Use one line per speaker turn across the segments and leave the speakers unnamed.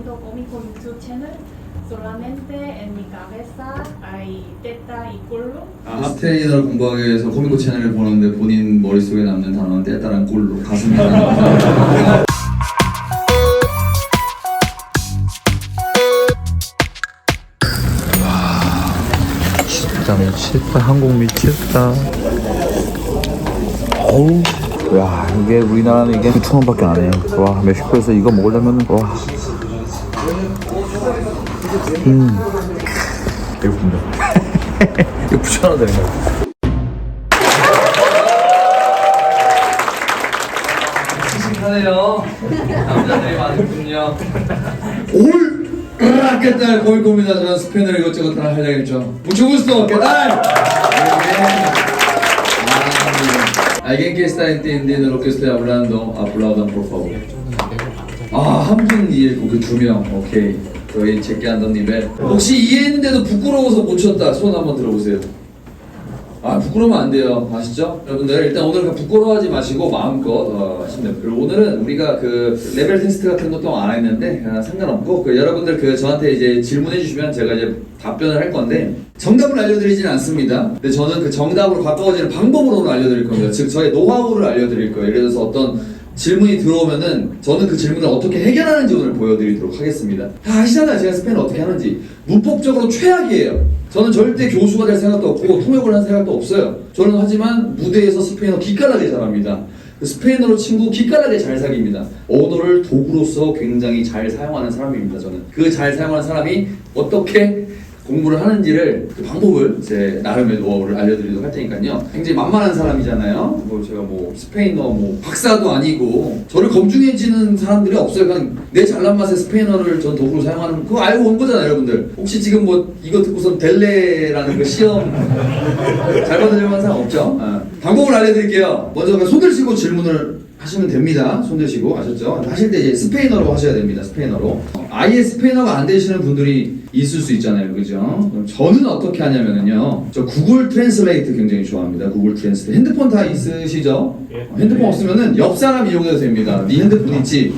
haciendo cómico YouTube channel, solamente en mi cabeza hay teta y culo.
스페인어를 공부하기 위해서 코미코 채널을 보는데 본인 머릿속에 남는 단어는 떼따란 꼴로 가슴이라는
진짜 미쳤다. 한국 미쳤다. 어우, 야, 이게 우리나라는 이게 9,000원밖에 안 해. 와, 멕시코에서 이거 먹으려면 와. 배고픈데. 이거 붙여놔야 되는 거야.
씩씩하네요. 남자들이 많군요. ¿Qué tal? Hoy combinación 스페인어를 이것저것 다 하려겠죠. Mucho gusto. ¿Qué tal? ¿Alguien que está entendiendo lo que estoy hablando? Aplaudan por favor. 한 분 이해했고 그 두 명. 오케이. 저희 제끼한던 니벨. 혹시 이해했는데도 부끄러워서 못 쳤다. 손 한번 들어보세요. 부끄러우면 안 돼요. 아시죠? 여러분들 일단 오늘 부끄러워하지 마시고 마음껏 하시면 돼요. 그리고 오늘은 우리가 그 레벨 테스트 같은 것도 안 했는데 상관없고 여러분들 저한테 이제 질문해 주시면 제가 이제 답변을 할 건데 정답을 알려드리지는 않습니다. 근데 저는 그 정답으로 가까워지는 방법을 오늘 알려드릴 겁니다. 즉 저의 노하우를 알려드릴 거예요. 예를 들어서 어떤 질문이 들어오면은 저는 그 질문을 어떻게 해결하는지 오늘 보여드리도록 하겠습니다. 다 아시잖아요. 제가 스페인어 어떻게 하는지. 문법적으로 최악이에요. 저는 절대 교수가 될 생각도 없고 통역을 할 생각도 없어요. 저는 하지만 무대에서 스페인어 기깔나게 잘합니다. 스페인어로 친구 기깔나게 잘 사귀입니다. 언어를 도구로서 굉장히 잘 사용하는 사람입니다. 저는 그 잘 사용하는 사람이 어떻게 공부를 하는지를 그 방법을 제 나름의 노하우를 알려드리도록 할 테니까요. 굉장히 만만한 사람이잖아요. 제가 스페인어 박사도 아니고 저를 검증해지는 사람들이 없어요. 그냥 내 잘난 맛에 스페인어를 전 도구로 사용하는 그거 알고 온 거잖아요, 여러분들. 혹시 지금 이거 듣고선 델레라는 그 시험 잘 받으려는 사람 없죠? 방법을 알려드릴게요. 먼저 손 들시고 질문을 하시면 됩니다. 손 드시고 아셨죠? 하실 때 이제 스페인어로 하셔야 됩니다. 스페인어로. 아예 스페인어가 안 되시는 분들이 있을 수 있잖아요. 그죠? 저는 어떻게 하냐면요. 저 구글 트랜슬레이트 굉장히 좋아합니다. 구글 트랜슬레이트. 핸드폰 다 있으시죠? 핸드폰 없으면은 옆 사람 이용해도 됩니다. 네 핸드폰 있지?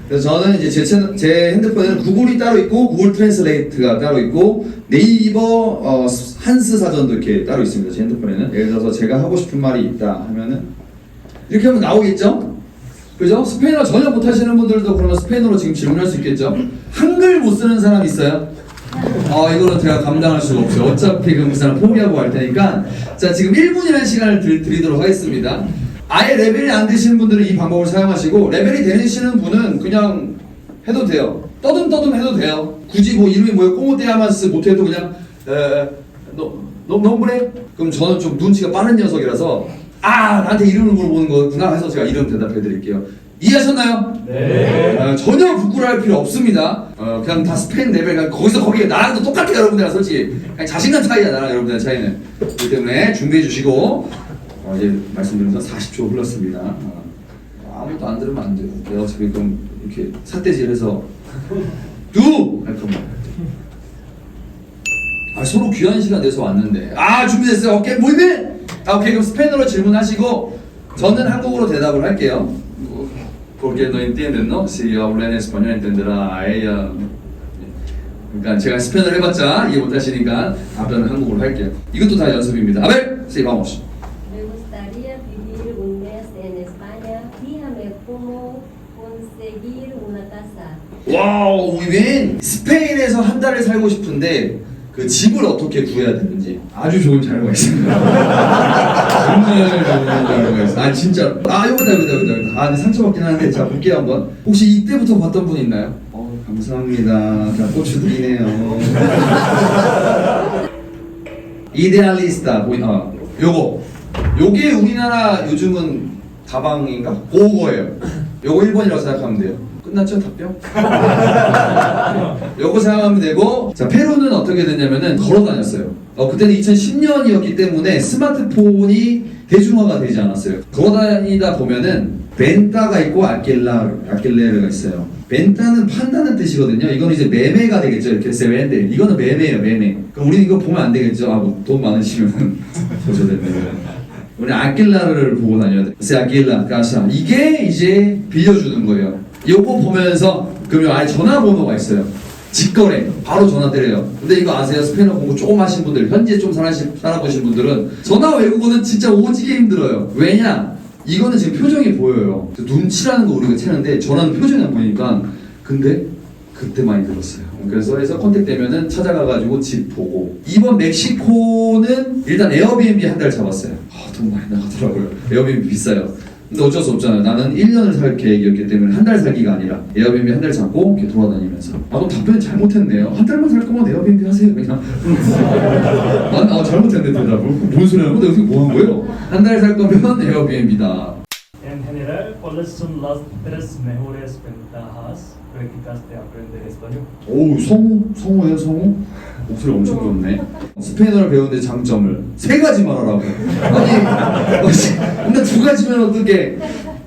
그래서 저는 이제 제 핸드폰에는 구글이 따로 있고 구글 트랜슬레이트가 따로 있고 네이버 한스 사전도 이렇게 따로 있습니다. 제 핸드폰에는. 예를 들어서 제가 하고 싶은 말이 있다 하면은 이렇게 하면 나오겠죠? 그죠? 스페인어 전혀 못하시는 분들도 그러면 스페인어로 지금 질문할 수 있겠죠? 한글 못 쓰는 사람 있어요? 이거는 제가 감당할 수가 없어요. 어차피 그 사람 포기하고 할 테니까 자 지금 1분이라는 시간을 드리도록 하겠습니다. 아예 레벨이 안 되시는 분들은 이 방법을 사용하시고 레벨이 되시는 분은 그냥 해도 돼요. 떠듬 해도 돼요. 굳이 이름이 꼬모테아마스 못해도 그냥 너무 그래? 그럼 저는 좀 눈치가 빠른 녀석이라서 나한테 이름을 물어보는 거구나 해서 제가 이름 대답해 드릴게요. 이해하셨나요? 네. 전혀 부끄러워할 필요 없습니다. 그냥 다 스페인 레벨 거기에 나랑도 똑같아요. 여러분들랑 솔직히 그냥 자신감 차이야. 나랑 여러분들 차이는. 그렇기 때문에 준비해 주시고 이제 말씀드리면서 40초 흘렀습니다. 아무것도 안 들으면 안 돼요. 내가 어차피 그럼 이렇게 삿대질해서 할 겁니다. 서로 귀한 시간 내서 왔는데 준비됐어요. 오케이 모이면 오케이 그럼 스페인어로 질문하시고 저는 한국어로 대답을 할게요. Porque no entienden, ¿no? Si yo hablo en español entenderá a ella. 그러니까 제가 스페인어를 해봤자 이해 못하시니까 답변은 한국어로 할게요. 이것도 다 연습입니다. 아벨, sí, vamos.
Me gustaría vivir un mes en España. Dígame cómo conseguir una casa.
와우, muy bien. 스페인에서 한 달을 살고 싶은데 그 집을 어떻게 구해야 되는지 아주 좋은 자료가 있습니다. 정말 좋은 자료가 있어요. 진짜. 이거다. 근데 상처받긴 하는데 자 볼게요 한번. 혹시 이때부터 봤던 분 있나요? 감사합니다. 자 고추드리네요. 이데알리스타 요게 우리나라 요즘은 가방인가? 그거예요. 요거 1번이라고 생각하면 돼요. 끝났죠 답변? 요거 생각하면 되고 자 페루는 어떻게 됐냐면은 걸어 다녔어요. 그때는 2010년이었기 때문에 스마트폰이 대중화가 되지 않았어요. 걸어 다니다 보면은 벤타가 있고 알킬레르가 있어요. 벤타는 판다는 뜻이거든요. 이거는 이제 매매가 되겠죠. 이렇게 세벤데 이거는 매매예요. 매매. 그럼 우리는 이거 보면 안 되겠죠. 돈 많으시면 보셔야 됩니다. 우리 알킬레르를 보고 다녀야 돼. 알킬라 가사 이게 이제 빌려주는 거예요. 요거 보면서 그러면 아예 전화번호가 있어요. 직거래 바로 전화 때려요. 근데 이거 아세요? 스페인어 공부 조금 하신 분들, 현지에 좀 살아보신 분들은 전화 외국어는 진짜 오지게 힘들어요. 왜냐? 이거는 지금 표정이 보여요. 눈치라는 거 우리가 채는데 전화는 표정이 안 보이니까. 근데 그때 많이 들었어요. 그래서 해서 컨택 되면은 찾아가가지고 집 보고. 이번 멕시코는 일단 에어비앤비 한 달 잡았어요. 돈 많이 나가더라고요. 에어비앤비 비싸요. 근데 어쩔 수 없잖아요. 나는 1년을 살 계획이었기 때문에 한 달 살기가 아니라 에어비앤비 한 달 잡고 이렇게 돌아다니면서. 그럼 답변 잘못했네요. 한 달만 살 거면 에어비앤비 하세요 그냥. 난 잘못했네 대답을. 뭔 소리 하고 내가 여기서 뭐 한 거예요? 한 달 살 거면 에어비앤비다.
En general, ¿cuáles son las 3 mejores ventajas prácticas de aprender español?
오, 성우예요, 성우? 목소리 엄청 좋네. 스페인어를 배우는데 장점을 3가지 말하라고. 아니, 근데 2가지면 어떻게?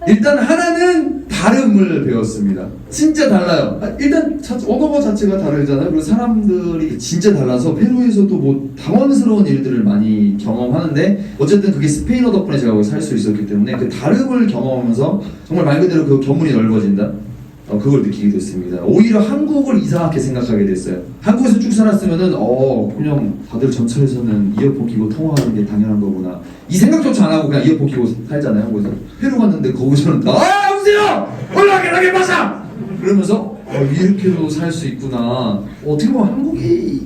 일단 하나는 발음을 배웠습니다. 진짜 달라요. 일단 언어가 자체가 다르잖아요. 그리고 사람들이 진짜 달라서 페루에서도 뭐 당황스러운 일들을 많이 경험하는데 어쨌든 그게 스페인어 덕분에 제가 거기 살 수 있었기 때문에 그 다름을 경험하면서 정말 말 그대로 그 견문이 넓어진다. 그걸 느끼게 됐습니다. 오히려 한국을 이상하게 생각하게 됐어요. 한국에서 쭉 살았으면은 그냥 다들 전철에서는 이어폰 끼고 통화하는 게 당연한 거구나 이 생각조차 안 하고 그냥 이어폰 끼고 살잖아요. 그래서 페루 갔는데 거기서는 여보세요! 올라가게 마사! 그러면서 이렇게도 살 수 있구나. 어떻게 보면 한국이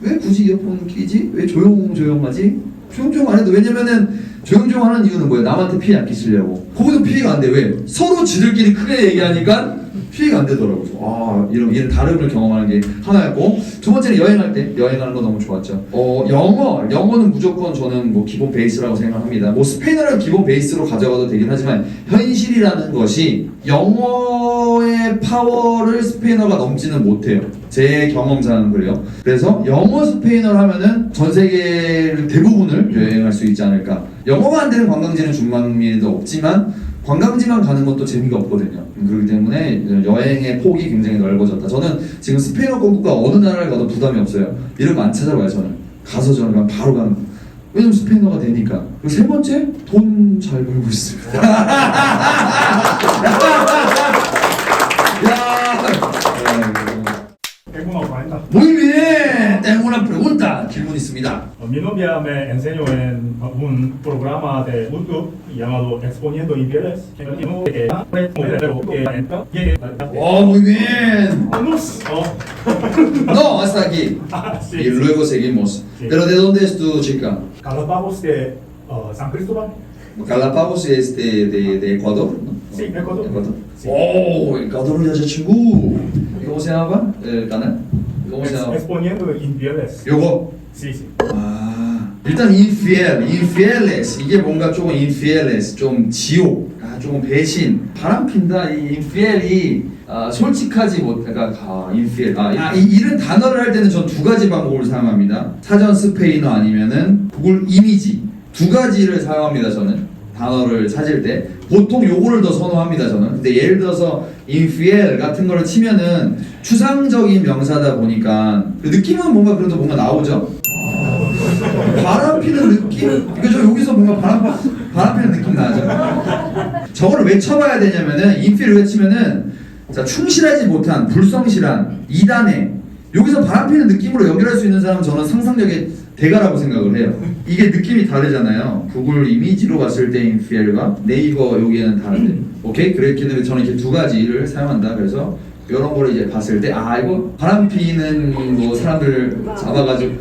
왜 굳이 이어폰 끼지? 왜 조용조용하지? 조용조용 안 해도 왜냐면은 조용조용하는 이유는 뭐예요? 남한테 피해 안 끼치려고. 거기도 피해가 안 돼. 왜? 서로 지들끼리 크게 얘기하니까 피해가 안 되더라고요. 이런 다름을 경험하는 게 하나였고, 2번째는 여행할 때 여행하는 거 너무 좋았죠. 영어는 무조건 저는 뭐 기본 베이스라고 생각합니다. 뭐 스페인어를 기본 베이스로 가져가도 되긴 하지만 현실이라는 것이 영어의 파워를 스페인어가 넘지는 못해요. 제 경험상은 그래요. 그래서 영어 스페인어를 하면은 전 세계를 대부분을 여행할 수 있지 않을까. 영어가 안 되는 관광지는 중남미에도 없지만 관광지만 가는 것도 재미가 없거든요. 그렇기 때문에 여행의 폭이 굉장히 넓어졌다. 저는 지금 스페인어권 국가 어느 나라를 가도 부담이 없어요. 이런 거 안 찾아봐요. 저는 가서 저는 그냥 바로 가는 거. 왜냐면 스페인어가 되니까. 그리고 3번째, 돈 잘 벌고 있습니다.
Tengo una pregunta.
Muy bien, tengo una pregunta. 질문 있습니다.
Mi novia me enseñó en un programa de YouTube llamado Exponiendo Infieles.
Muy bien. No, hasta aquí.
Sí,
Y luego seguimos.
Sí.
Pero ¿de dónde es tu chica?
Galápagos de San Cristóbal.
Galápagos es de Ecuador, ¿no?
Sí, Ecuador. Sí.
오, 에콰도르 여자친구. ¿Cómo se llama el canal? ¿Cómo se llama?
Exponiendo Infieles.
요거.
Sí, sí.
일단 infieles 이게 뭔가 조금 infieles 좀 지옥, 조금 배신, 바람핀다. 이 infiel이 솔직하지 못, 그러니까 infiel. 이런 단어를 할 때는 전 2가지 방법을 사용합니다. 사전 스페인어 아니면은 구글 이미지 2가지를 사용합니다. 저는 단어를 찾을 때 보통 요거를 더 선호합니다. 저는. 근데 예를 들어서 infiel 같은 거를 치면은 추상적인 명사다 보니까 그 느낌은 뭔가 그래도 뭔가 나오죠. 바람피는 느낌? 그죠? 여기서 뭔가 바람피는 느낌 나죠? 저거를 왜 쳐봐야 되냐면은 infiel을 외치면은 자, 충실하지 못한, 불성실한, 이단해. 여기서 바람피는 느낌으로 연결할 수 있는 사람은 저는 상상력의 대가라고 생각을 해요. 이게 느낌이 다르잖아요. 구글 이미지로 봤을 때 infiel과 네이버 여기에는 다른데. 오케이? 그렇기 때문에 저는 이렇게 2가지를 사용한다. 그래서 이런 거를 이제 봤을 때 이거 바람피는 뭐 사람들 잡아가지고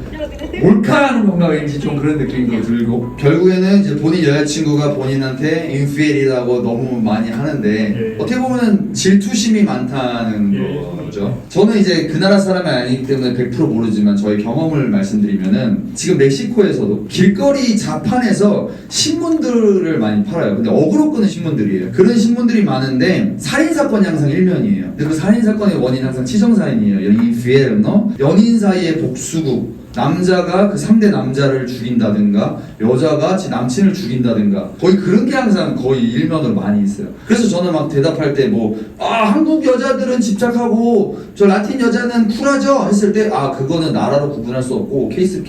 몰카하는 건가 왠지 좀 그런 느낌도 들고 결국에는 이제 본인 여자친구가 본인한테 인피엘이라고 너무 많이 하는데 어떻게 보면 질투심이 많다는 거죠. 저는 이제 그 나라 사람이 아니기 때문에 100% 모르지만 저의 경험을 말씀드리면은 지금 멕시코에서도 길거리 자판에서 신문들을 많이 팔아요. 근데 어그로 끄는 신문들이에요. 그런 신문들이 많은데 살인사건이 항상 일면이에요. 근데 그 살인사건의 원인 항상 치정살인이에요. 인피엘너 연인 사이의 복수국. 남자가 그 상대 남자를 죽인다든가 여자가 지 남친을 죽인다든가 거의 그런 게 항상 거의 일면으로 많이 있어요. 그래서 저는 막 대답할 때 뭐 한국 여자들은 집착하고 저 라틴 여자는 쿨하죠 했을 때 그거는 나라로 구분할 수 없고 케이스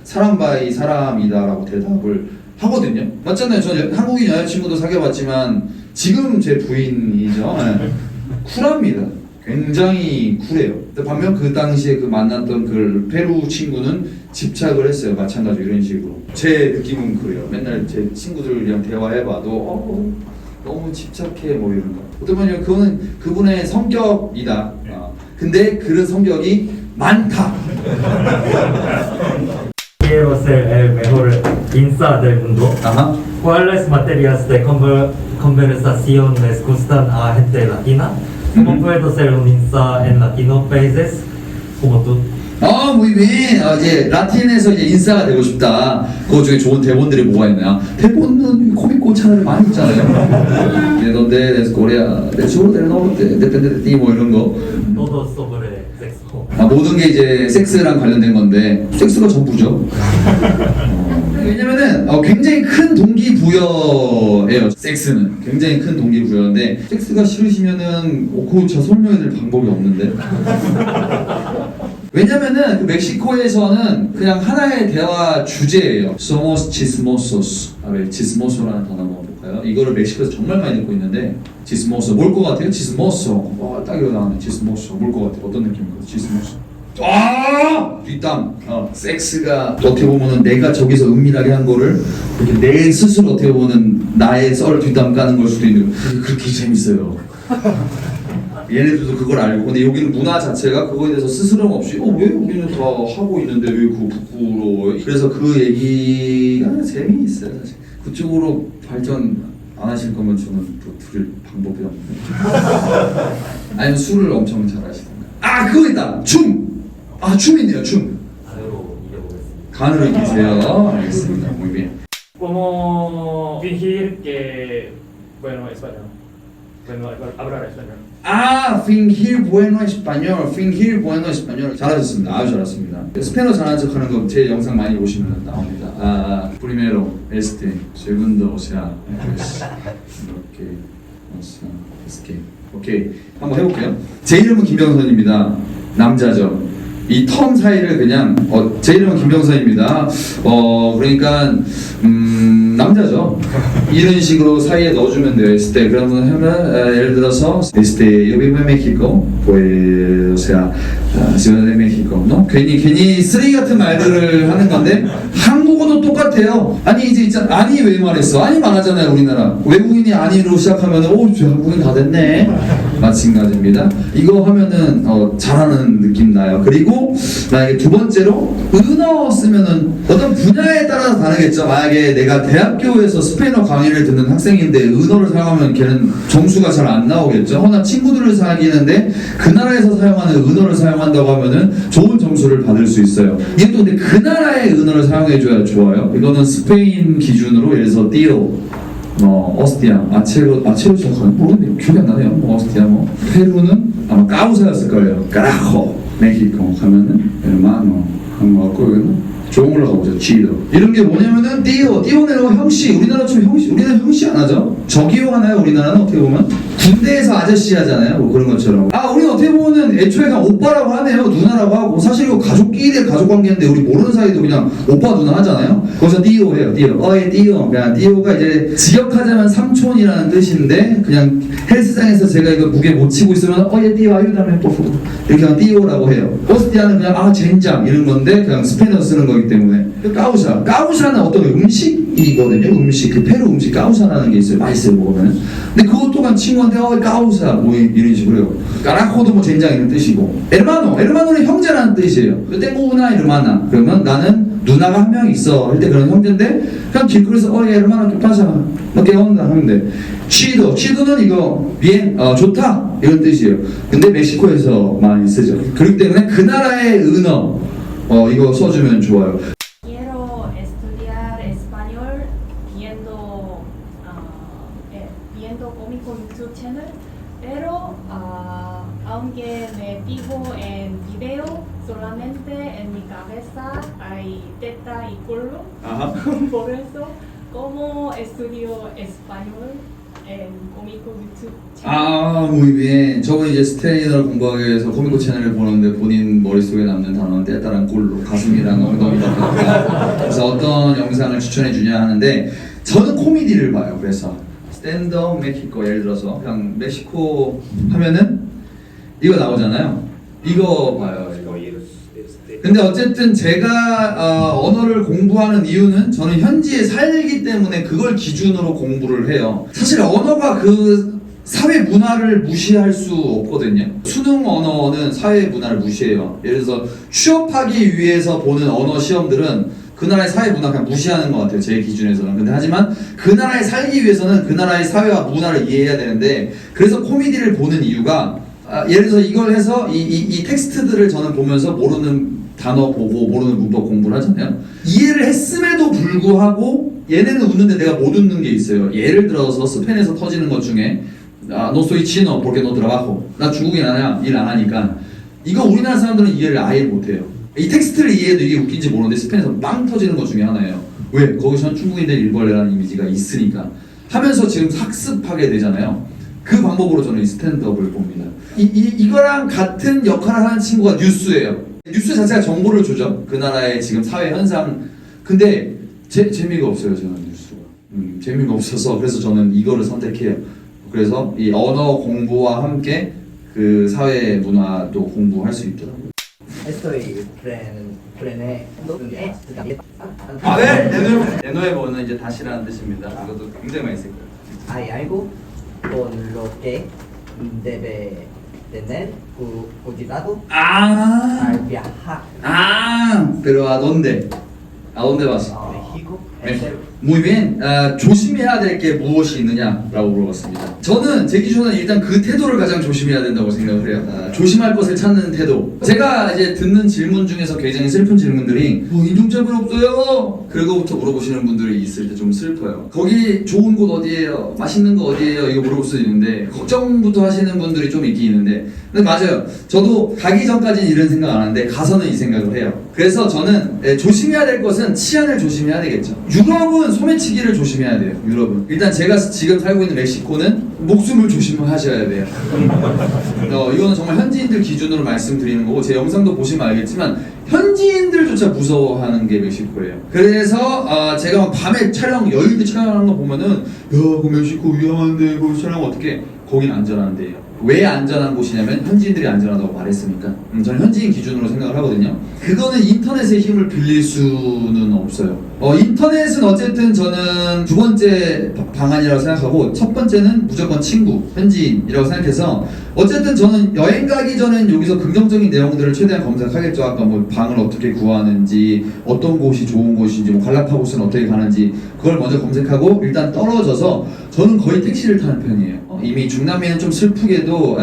사람 바이 사람이다라고 대답을 하거든요. 맞잖아요. 저는 한국인 여자친구도 사귀어봤지만 지금 제 부인이죠. 네. 쿨합니다. 굉장히 쿨해요. 근데 반면 그 당시에 그 만났던 그 페루 친구는 집착을 했어요. 마찬가지로 이런 식으로. 제 느낌은 그래요. 맨날 제 친구들이랑 대화해봐도 너무 집착해 뭐 이런 거. 어떻게 보면 그거는 그분의 성격이다. 근데 그런 성격이 많다.
Quiero ser el mejor insa del mundo.
아하.
¿Cuáles materias de conversación les gustan a gente latina? ¿Cómo puedo ser un insa en latino países como tú?
muy bien. 이제 라틴에서 이제 인싸가 되고 싶다. 그 중에 좋은 대본들이 뭐가 있나요? 대본은 코미코 채널에 많이 있잖아요. donde Corea del Sur, del Norte, depende de ti 뭐 이런 거.
Todo sobre sexo.
모든 게 이제 섹스랑 관련된 건데 섹스가 전부죠. 왜냐면은 굉장히 큰 동기부여예요. 섹스는 굉장히 큰 동기부여인데 섹스가 싫으시면은 그거 제가 설명해드릴 방법이 없는데. 왜냐면은 그 멕시코에서는 그냥 하나의 대화 주제예요. Somos chismosos. chismoso라는 단어 한번 볼까요? 이거를 멕시코에서 정말 많이 듣고 있는데 chismoso 뭘 것 같아요? chismoso. 딱 이거 나오네. chismoso 뭘 것 같아요? 어떤 느낌인가요? chismoso. 뒷담. 섹스가 어떻게 보면은 내가 저기서 은밀하게 한 거를 이렇게 내 스스로 어떻게 보면은 나의 썰 뒷담 까는 걸 수도 있는. 그렇게 재밌어요. 얘네들도 그걸 알고. 근데 여기는 문화 자체가 그거에 대해서 스스럼 없이 왜 여기는 다 하고 있는데 왜 그거 부끄러워. 그래서 그 얘기가 재미있어요 사실. 그쪽으로 발전 안 하실 거면 저는 또 드릴 방법이 없는데. 아니면 술을 엄청 잘 하시던가. 그거 있다. 춤! 춤 있네요. 춤.
간으로 이겨보겠습니다.
간으로 이기세요. 알겠습니다. Muy bien.
¿Cómo fingir que, bueno, español? Bueno, hablar español.
fingir bueno español. fingir bueno español. 잘하셨습니다. 아주 잘하셨습니다. 스페인어 잘하는 척 하는 거 제 영상 많이 보시면 나옵니다. primero, segundo, o sea, pues, 이렇게, o sea, es que. 오케이. 한번 해볼게요. 제 이름은 김병선입니다. 남자죠. 이 텀 사이를 그냥 제 이름은 김병선입니다. 그러니까 남자죠. 이런 식으로 사이에 넣어주면 돼요. 그러면 예를 들어서 yo vivo en México, pues, o sea, Ciudad de México, no? 괜히 쓰레기 같은 말들을 하는 건데 한국어도 똑같아요. 아니 왜 말했어? 아니 말하잖아요. 우리나라 외국인이 아니로 시작하면은 저 한국인 다 됐네. 마찬가지입니다. 이거 하면은 잘하는 느낌 나요. 그리고 만약에 두 번째로 은어 쓰면은 어떤 분야에 따라서 다르겠죠. 만약에 내가 대학교에서 스페인어 강의를 듣는 학생인데 은어를 사용하면 걔는 점수가 잘 안 나오겠죠. 허나 친구들을 사귀는데 그 나라에서 사용하는 은어를 사용한다고 하면은 좋은 점수를 받을 수 있어요. 이것도 근데 그 나라의 은어를 사용해줘야 좋아요. 이거는 스페인 기준으로 예를 들어서 띠오, 어스티아, 아체로 시작하는 모르겠네요. 기억이 안 나네요. 어스티아, 페루는 아마 까우사였을 거예요. 까라호. 멕시코 가면은 에르마노 한번 거기는 좋은 걸로 가보죠. 치도. 이런 게 뭐냐면은 띠오네로 형씨. 우리나라처럼 형씨. 우리나라 형씨 안 하죠? 저기요 하나요? 우리나라는 어떻게 보면 군대에서 아저씨 하잖아요. 뭐 그런 것처럼. 우리는 어떻게 보면은 애초에 그냥 오빠라고 하네요. 누나라고 하고. 사실 이거 가족끼리의 가족 관계인데 우리 모르는 사이도 그냥 오빠 누나 하잖아요. 거기서 띠오 해요. 띠오. 띠오. 그냥 띠오가 이제 직역하자면 삼촌이라는 뜻인데 그냥 헬스장에서 제가 이거 무게 못 치고 있으면 띠오 아유다면 뽀뽀 이렇게 그냥 띠오라고 해요. 오스티아는 그냥 젠장 이런 건데 그냥 스페인어 쓰는 거기 때문에. 까우샤는 어떤 음식이거든요. 음식. 그 페루 음식 까우샤라는 게 있어요. 맛있어요 먹으면. 근데 그것 또한 친구한테 까우샤 뭐 이런 식으로 해요. 까라코도 뭐 젠장 이런 뜻이고. 에르마노는 형제라는 뜻이에요. 땡고우나 에르마나. 그러면 나는 누나가 한 명 있어 할 때 그런 형제인데 그냥 길거리에서 에르마나 좀 빠져 뭐 깨운다 하면 돼. 치도는 이거 bien 좋다 이런 뜻이에요. 근데 멕시코에서 많이 쓰죠. 그렇기 때문에 그 나라의 은어 이거 써주면 좋아요.
Quiero estudiar español viendo cómico YouTube channel, pero aunque me fijo en video, solamente en mi cabeza hay teta y culo. Por eso, ¿cómo estudio español en cómico YouTube channel?
muy bien. 저분 이제 스페인어를 공부하기 위해서 코미코 채널을 보는데 본인 머릿속에 남는 단어는 떼따란 꼴로 가슴이랑 엉덩이다. 그래서 어떤 영상을 추천해 주냐 하는데 저는 코미디를 봐요. 그래서 스탠드업 멕시코 예를 들어서 그냥 멕시코 하면은 이거 나오잖아요. 이거 봐요. 이거. 근데 어쨌든 제가 언어를 공부하는 이유는 저는 현지에 살기 때문에 그걸 기준으로 공부를 해요. 사실 언어가 그 사회 문화를 무시할 수 없거든요. 수능 언어는 사회 문화를 무시해요. 예를 들어서 취업하기 위해서 보는 언어 시험들은 그 나라의 사회 문화 그냥 무시하는 것 같아요. 제 기준에서는. 근데 하지만 그 나라에 살기 위해서는 그 나라의 사회와 문화를 이해해야 되는데, 그래서 코미디를 보는 이유가 예를 들어서 이걸 해서 이 텍스트들을 저는 보면서 모르는 단어 보고 모르는 문법 공부를 하잖아요. 이해를 했음에도 불구하고 얘네는 웃는데 내가 못 웃는 게 있어요. 예를 들어서 스페인에서 터지는 것 중에 no soy chino porque no trabajo. 나 중국인 아니야. 일 안 하니까. 이거 우리나라 사람들은 이해를 아예 못해요. 이 텍스트를 이해해도 이게 웃긴지 모르는데 스페인에서 빵 터지는 것 중에 하나예요. 왜? 거기서는 중국인들 일벌레라는 이미지가 있으니까. 하면서 지금 학습하게 되잖아요. 그 방법으로 저는 이 스탠드업을 봅니다. 이거랑 같은 역할을 하는 친구가 뉴스예요. 뉴스 자체가 정보를 주죠. 그 나라의 지금 사회 현상. 근데 재미가 없어요. 저는 뉴스가. 재미가 없어서 그래서 저는 이거를 선택해요. 그래서 이 언어 공부와 함께 그 사회 문화도 공부할 수 있더라고요.
Estoy frené.
아, 네. 네노에버는 이제 다시라는 뜻입니다. 이것도 굉장히 많이 쓸 거예요.
Hay algo con lo que debe tener cuidado al viajar
pero ¿a dónde? ¿A dónde vas?
a México.
Muy bien. 조심해야 될 게 무엇이 있느냐라고 물어봤습니다. 저는 제 기준은 일단 그 태도를 가장 조심해야 된다고 생각을 해요. 조심할 것을 찾는 태도. 제가 이제 듣는 질문 중에서 굉장히 슬픈 질문들이 인종차별 없어요? 그러고부터 물어보시는 분들이 있을 때 좀 슬퍼요. 거기 좋은 곳 어디예요? 맛있는 거 어디예요? 이거 물어볼 수 있는데 걱정부터 하시는 분들이 좀 있긴 있는데, 근데 맞아요. 저도 가기 전까지는 이런 생각 안 하는데 가서는 이 생각을 해요. 그래서 저는 조심해야 될 것은 치안을 조심해야 되겠죠. 유럽은 소매치기를 조심해야 돼요. 유럽은 일단 제가 지금 살고 있는 멕시코는 목숨을 조심하셔야 돼요. 이거는 정말 현지인들 기준으로 말씀드리는 거고, 제 영상도 보시면 알겠지만 현지인들조차 무서워하는 게 멕시코예요. 그래서 제가 막 밤에 여의도 촬영하는 거 보면은 야, 그 멕시코 위험한데 거기 촬영하면 어떡해? 거긴 안전한 데예요. 왜 안전한 곳이냐면 현지인들이 안전하다고 말했으니까. 저는 현지인 기준으로 생각을 하거든요. 그거는 인터넷의 힘을 빌릴 수는 없어요. 인터넷은 어쨌든 저는 두 번째 방안이라고 생각하고, 첫 번째는 무조건 친구, 현지인이라고 생각해서 어쨌든 저는 여행 가기 전엔 여기서 긍정적인 내용들을 최대한 검색하겠죠. 아까 뭐 방을 어떻게 구하는지, 어떤 곳이 좋은 곳인지, 뭐 갈라파고스는 어떻게 가는지 그걸 먼저 검색하고 일단 떨어져서 저는 거의 택시를 타는 편이에요. 이미 중남미는 좀 슬프게도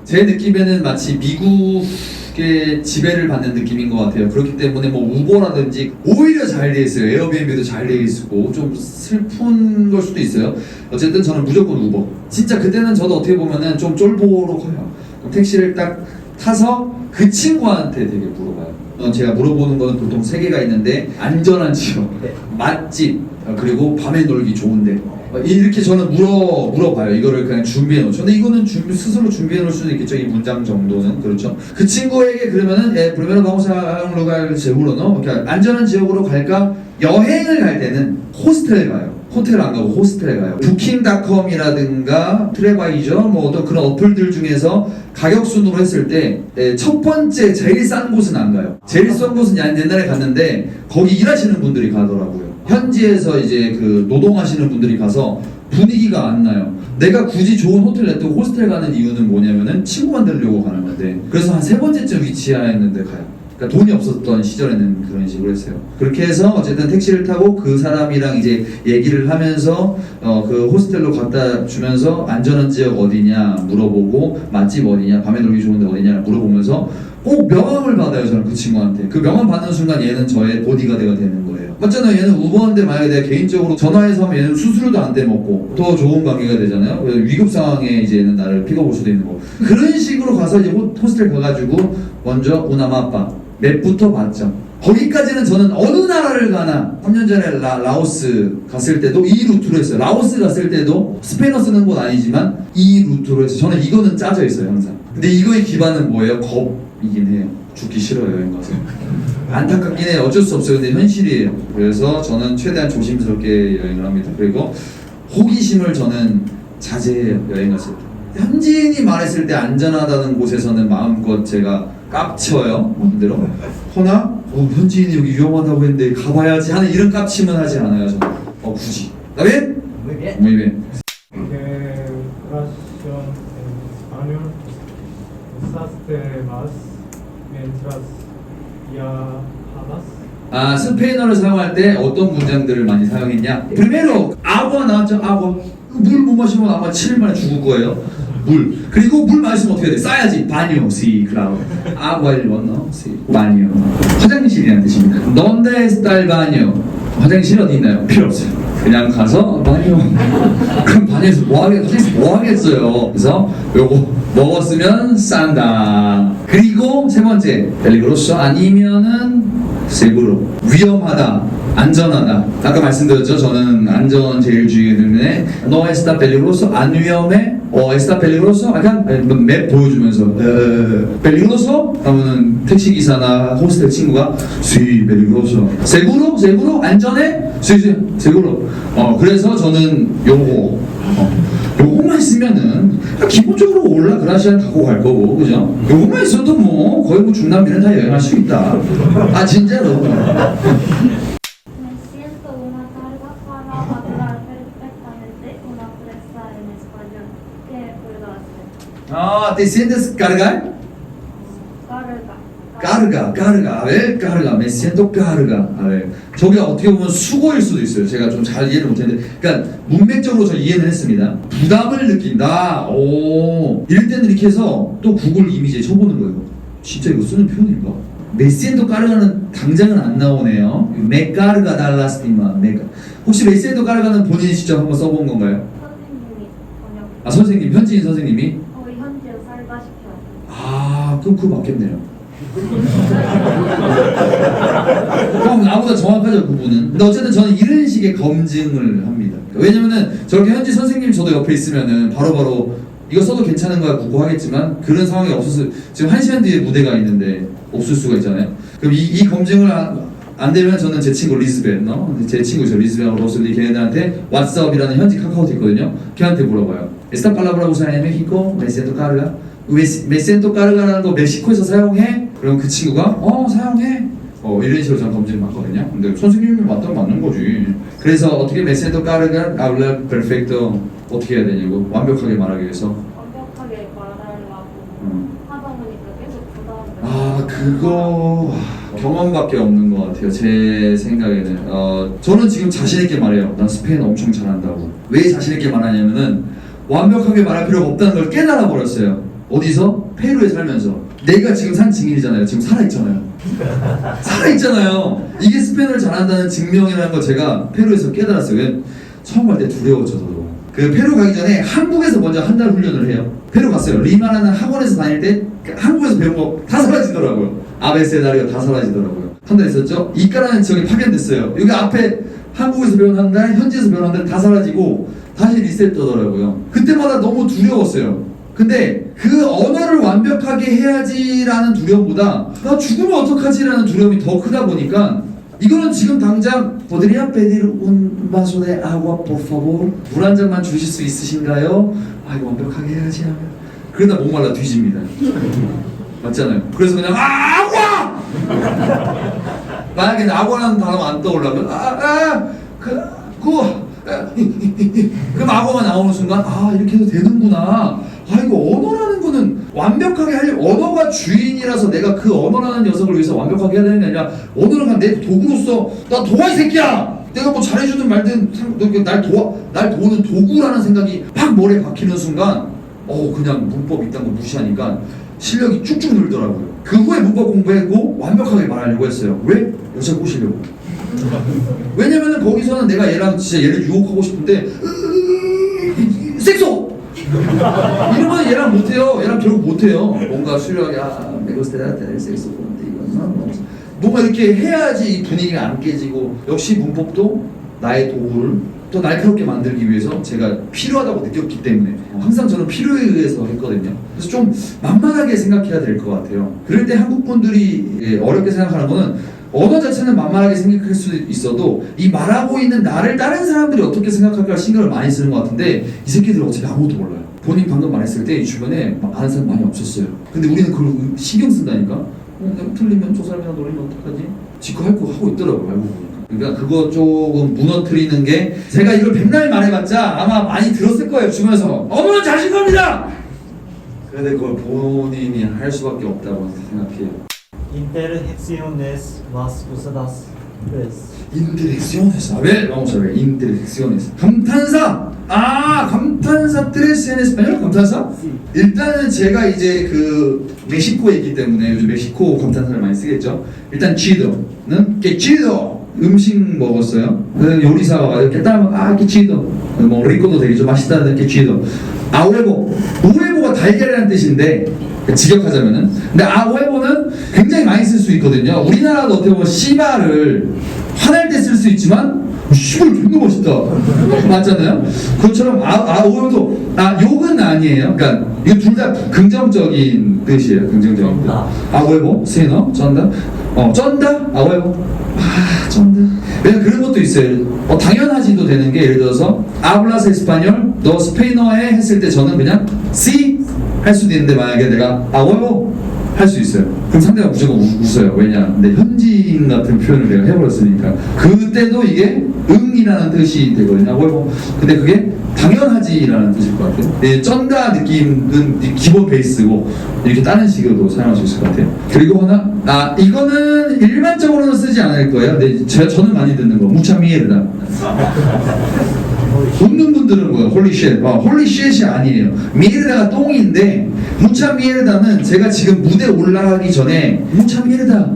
제 느낌에는 마치 미국의 지배를 받는 느낌인 것 같아요. 그렇기 때문에 뭐 우버라든지 오히려 잘 돼 있어요. 에어비앤비도 잘 돼 있고 좀 슬픈 걸 수도 있어요. 어쨌든 저는 무조건 우버. 진짜 그때는 저도 어떻게 보면은 좀 쫄보로 커요. 그럼 택시를 딱 타서 그 친구한테 되게 물어봐요. 제가 물어보는 거는 보통 3개가 있는데, 안전한 지역, 맛집, 그리고 밤에 놀기 좋은데, 이렇게 저는 물어봐요. 이거를 그냥 준비해 놓죠. 근데 이거는 스스로 준비해 놓을 수도 있겠죠. 이 문장 정도는. 그렇죠. 그 친구에게 그러면은 primero vamos a un lugar seguro, ¿no? 그러니까 안전한 지역으로 갈까? 여행을 갈 때는 호스텔에 가요. 호텔 안 가고 호스텔에 가요. 부킹닷컴이라든가 트레바이저 뭐 어떤 그런 어플들 중에서 가격 순으로 했을 때 첫 번째 제일 싼 곳은 안 가요. 제일 싼 곳은 옛날에 갔는데 거기 일하시는 분들이 가더라고요. 현지에서 이제 그 노동하시는 분들이 가서 분위기가 안 나요. 내가 굳이 좋은 호텔 냅두고 호스텔 가는 이유는 뭐냐면은 친구 만들려고 가는 건데, 그래서 한 3번째쯤 위치했는데 가요. 그러니까 돈이 없었던 시절에는 그런 식으로 했어요. 그렇게 해서 어쨌든 택시를 타고 그 사람이랑 이제 얘기를 하면서 그 호스텔로 갖다 주면서 안전한 지역 어디냐 물어보고, 맛집 어디냐, 밤에 놀기 좋은데 어디냐 물어보면서 꼭 명함을 받아요. 저는 그 친구한테. 그 명함 받는 순간 얘는 저의 보디가드가 되는 거예요. 맞잖아요. 얘는 우버인데 만약에 내가 개인적으로 전화해서 하면 얘는 수수료도 안 떼먹고 더 좋은 관계가 되잖아요. 위급 상황에 이제 얘는 나를 픽업올 수도 있는 거고. 그런 식으로 가서 이제 호스텔 가가지고 먼저 우나마빠 맵부터 봤죠. 거기까지는 저는 어느 나라를 가나, 3년 전에 라오스 갔을 때도 이 루트로 했어요. 라오스 갔을 때도 스페인어 쓰는 곳 아니지만 이 루트로 했어요. 저는 이거는 짜져 있어요, 항상. 근데 이거의 기반은 뭐예요? 겁이긴 해요. 죽기 싫어요, 여행 가서. 안타깝긴 해요. 어쩔 수 없어요. 근데 현실이에요. 그래서 저는 최대한 조심스럽게 여행을 합니다. 그리고 호기심을 저는 자제해요, 여행 갔을 때. 현지인이 말했을 때 안전하다는 곳에서는 마음껏 제가 깝쳐요. 마음대로. 허나 현지인이 여기 위험하다고 했는데 가봐야지 하는 이런 깝침은 ha지 않아요. 저는. 굳이. 다음에
Muy bien.
muy bien.
oración en español usaste más mientras viajabas.
스페인어를 사용할 때 어떤 문장들을 많이 사용했냐? primero agua 나왔죠? agua. 물 못 마시면 아마 7일 만에 죽을 거예요. 물. 그리고 물 마시면 어떻게 돼? 싸야지. baño, sí, claro. agua를 넣어. sí. baño. 화장실이라는 뜻입니다. ¿Dónde está el baño? 화장실 어디 있나요? 필요 없어요. 그냥 가서 baño. 그럼 바녀에서 뭐 하겠어요? 그래서 요거 먹었으면 싼다. 그리고 세 번째, peligroso 아니면은 seguro. 위험하다, 안전하다. 아까 말씀드렸죠. 저는 안전제일주의 때문에 no está peligroso, 안 위험해. está peligroso. 약간 맵 보여주면서 peligroso 하면은 택시 기사나 호스텔 친구가 sí, peligroso. seguro, seguro, 안전해. sí, sí, seguro. 그래서 저는 요거만 있으면은 기본적으로 올라 그라시아를 갖고 갈 거고, 그죠? 요거만 있어도 뭐 거의 뭐 중남미는 다 여행할 수 있다. 진짜로.
Me siento una carga para hablar perfectamente una frase en español. ¿Qué puedo hacer?
¿te sientes cargar? Carga. A ver, carga. Me siento carga. A ver. 저게 어떻게 보면 수고일 수도 있어요. 제가 좀 잘 이해를 못했는데, 그러니까 문맥적으로 저 이해는 했습니다. 부담을 느낀다. 이럴 때는 이렇게 해서 또 구글 이미지에 쳐보는 거예요. 진짜 이거 쓰는 표현인가? Me siento carga는 당장은 안 나오네요. Me carga da lastima. 혹시 me siento carga는 본인이 직접 한번 써본 건가요?
선생님이 번역.
선생님, 현지인 선생님이?
현지에 살다 싶어요.
그럼 그거 맞겠네요. 그럼 나보다 정확하죠, 그분은. 근데 어쨌든 저는 이런 식의 검증을 합니다. 왜냐면은 저렇게 현지 선생님 저도 옆에 있으면은 바로바로 이거 써도 괜찮은 거야 묻고 하겠지만, 그런 상황이 없어서 지금 1시간 뒤에 무대가 있는데 없을 수가 있잖아요. 그럼 이 검증을 안 되면 저는 제 친구 리즈벳, 제 친구죠, 리즈벳하고 로슬리, 걔네들한테 왓츠업이라는 현지 카카오톡 있거든요. 걔한테 물어봐요. Esta palabra usada en México, me siento carga. me siento carga라는 거 멕시코에서 사용해? 그럼 그 친구가 사용해. 이런 식으로 저는 검증을 받거든요. 근데 선생님이 맞다면 맞는 거지. 그래서 어떻게 me siento carga, hablar perfecto 어떻게 해야 되냐고, 완벽하게 말하기 위해서.
완벽하게 말하려고 하다 보니까 계속 부담을.
그거 경험밖에 없는 것 같아요. 제 생각에는. 저는 지금 자신 있게 말해요. 난 스페인 엄청 잘한다고. 왜 자신 있게 말하냐면은 완벽하게 말할 필요가 없다는 걸 깨달아 버렸어요. 어디서? 페루에 살면서. 내가 지금 산 증인이잖아요. 지금 살아있잖아요. 살아있잖아요. 이게 스페인어를 잘한다는 증명이라는 걸 제가 페루에서 깨달았어요. 왜? 처음 갈 때 두려웠죠, 저도. 그 페루 가기 전에 한국에서 먼저 한 달 훈련을 해요. 페루 갔어요. 리마라는 학원에서 다닐 때 한국에서 배운 거 다 사라지더라고요. 아베세다리가 다 사라지더라고요. 한 달 있었죠? 이까라는 지역이 파견됐어요. 여기 앞에 한국에서 배운 한 달, 현지에서 배운 한 달 다 사라지고 다시 리셋되더라고요. 그때마다 너무 두려웠어요. 근데 그 언어를 완벽하게 해야지라는 두려움보다 나 죽으면 어떡하지라는 두려움이 더 크다 보니까, 이거는 지금 당장 podría pedir un vaso de agua por favor, 물 한 잔만 주실 수 있으신가요? 이거 완벽하게 해야지 하면 그러다 목말라 뒤집니다. 맞잖아요. 그래서 그냥 아과! 만약에 아과라는 단어가 안 떠올라면 그럼 악어가 나오는 순간 이렇게 해도 되는구나. 이거 언어라는 거는 완벽하게 하려고, 언어가 주인이라서 내가 그 언어라는 녀석을 위해서 완벽하게 해야 되는 게 아니라, 언어를 그냥 내 도구로서 나 도와 이 새끼야! 내가 뭐 잘해주든 말든 날 도우는 도구라는 생각이 팍 머리에 박히는 순간 그냥 문법 이딴 거 무시하니까 실력이 쭉쭉 늘더라고요. 그 후에 문법 공부하고 완벽하게 말하려고 했어요. 왜? 여자 꼬시려고. 왜냐면은 거기서는 내가 얘랑 진짜 얘를 유혹하고 싶은데 섹소! 이러면 얘랑 못해요. 얘랑 결국 못해요. 뭔가 수려하게 메고스테라테 섹소 뭔가 이렇게 해야지 이 분위기가 안 깨지고, 역시 문법도 나의 도구를 더 날카롭게 만들기 위해서 제가 필요하다고 느꼈기 때문에 항상 저는 필요에 의해서 했거든요. 그래서 좀 만만하게 생각해야 될 것 같아요. 그럴 때 한국 분들이 어렵게 생각하는 거는 언어 자체는 만만하게 생각할 수 있어도 이 말하고 있는 나를 다른 사람들이 어떻게 생각할까 신경을 많이 쓰는 것 같은데 이 새끼들은 어차피 아무것도 몰라요. 본인 방금 말했을 때 이 주변에 아는 사람 많이 없었어요. 근데 우리는 그걸 신경 쓴다니까. 내가 틀리면 저 사람이랑 놀리면 어떡하지? 지금 할 거 하고 있더라고요. 알고 보니까. 그러니까 그거 조금 무너뜨리는 게 제가 이걸 백날 말해봤자 아마 많이 들었을 거예요. 주변에서 언어는 자신감이다! 근데 그걸 본인이 할 수밖에 없다고 생각해요.
Interacciones más usadas.
Interacciones. A ver, vamos a ver. Interacciones. 감탄사. 감탄사 tres en español. 감탄사? 일단은 제가 이제 그 멕시코에 있기 때문에 요즘 멕시코 감탄사를 많이 쓰겠죠. 일단 chido는 que chido. 음식 먹었어요. 그 요리사가 와요. que tal? Que chido. 뭐 rico도 되게 좀 맛있다는 que chido. 아후에보. 우에보가 달걀이라는 뜻인데 직역하자면은. 근데 아후에보는 굉장히 많이 쓸 수 있거든요. 우리나라도 어떻게 보면 씨발을 화날 때 쓸 수 있지만 씨발 존나 멋있다 맞잖아요. 그것처럼 아후에보도 욕은 아니에요. 그러니까 이거 둘 다 긍정적인 뜻이에요. 긍정적인 뜻. 아후에보 세너 쩐다. 쩐다 아후에보. 쩐다. 왜냐면 그런 것도 있어요. 당연하지도 되는 게 예를 들어서 hablas español 너 스페인어에 했을 때 저는 그냥 sí 할 수도 있는데 만약에 내가 아워요 할 수 있어요. 그럼 상대가 무조건 웃어요. 왜냐? 내 현지인 같은 표현을 내가 해버렸으니까. 그때도 이게 응이라는 뜻이 되거든요. 아워요. 근데 그게 당연하지라는 뜻일 것 같아요. 네, 쩐다 느낌은 기본 베이스고 이렇게 다른 식으로도 사용할 수 있을 것 같아요. 그리고 하나 이거는 일반적으로는 쓰지 않을 거예요. 근데 저는 많이 듣는 거 무차미에르다. 웃는 분들은 뭐야? 홀리쉣. 홀리쉣이 아니에요. 미에르다가 똥인데 무차 미에르다는 제가 지금 무대 올라가기 전에 무차 미에르다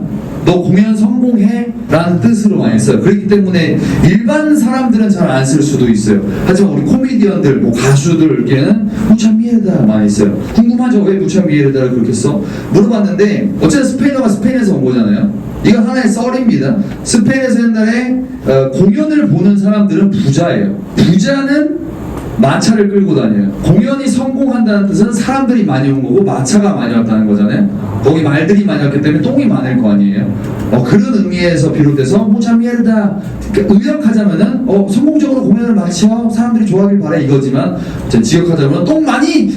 너 공연 성공해? 라는 뜻으로 많이 써요. 그렇기 때문에 일반 사람들은 잘 안 쓸 수도 있어요. 하지만 우리 코미디언들, 뭐 가수들께는 무차 미에르다 많이 써요. 궁금하죠? 왜 무차 미에르다를 그렇게 써? 물어봤는데 어쨌든 스페인어가 스페인에서 온 거잖아요. 이건 하나의 썰입니다. 스페인에서 옛날에 공연을 보는 사람들은 부자예요. 부자는 마차를 끌고 다녀요. 공연이 성공한다는 뜻은 사람들이 많이 온 거고 마차가 많이 왔다는 거잖아요. 거기 말들이 많이 왔기 때문에 똥이 많을 거 아니에요. 그런 의미에서 비롯돼서 무차미에르다 의역하자면은 성공적으로 공연을 마쳐 사람들이 좋아하길 바래 이거지만 지역하자면 똥 많이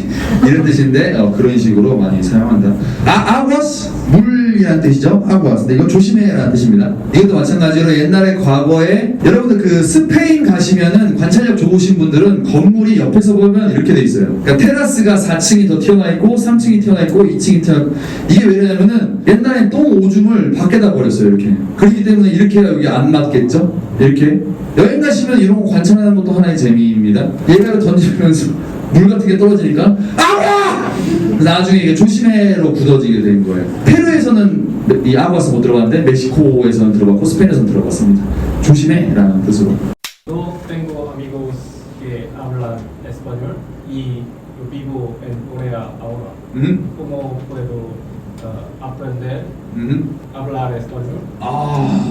이런 뜻인데 그런 식으로 많이 사용한다. 아구아스 물이라는 뜻이죠. 아구아스. 근데 이건 조심해라는 뜻입니다. 이것도 마찬가지로 옛날에 과거에 여러분들 그 스페인 가시면은 관찰력 좋으신 분들은 건물이 옆에서 보면 이렇게 돼 있어요. 그러니까 테라스가 4층이 더 튀어나 있고 3층이 튀어나 있고 2층이 튀어나 이게 왜냐면은 옛날에 똥 오줌을 밖에다 버렸어요. 이렇게. 그렇기 때문에 이렇게 여기 안 맞겠죠? 이렇게. 여행 가시면 이런 거 관찰하는 것도 하나의 재미입니다. 얘가 던지면서 물 같은 게 떨어지니까 아와! 나중에 이게 조심해로 굳어지게 된 거예요. 페루에서는 이 아구아스 못 들어봤는데 멕시코에서는 들어봤고 스페인에서는 들어봤습니다. 조심해라는 뜻으로.
Yo tengo amigos que hablan español y yo vivo en Corea ahora. ¿Cómo puedo aprender hablar español?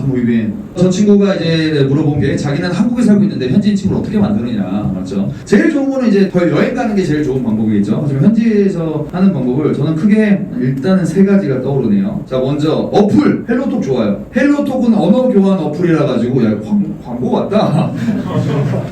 muy bien. 저 친구가 이제 물어본 게 자기는 한국에 살고 있는데 현지인 친구를 어떻게 만드느냐 맞죠? 제일 좋은 거는 이제 더 여행 가는 게 제일 좋은 방법이겠죠. 하지만 현지에서 하는 방법을 저는 크게 일단은 3가지가 떠오르네요. 자 먼저 어플 헬로톡 좋아요. 헬로톡은 언어 교환 어플이라 가지고 야 광고 같다.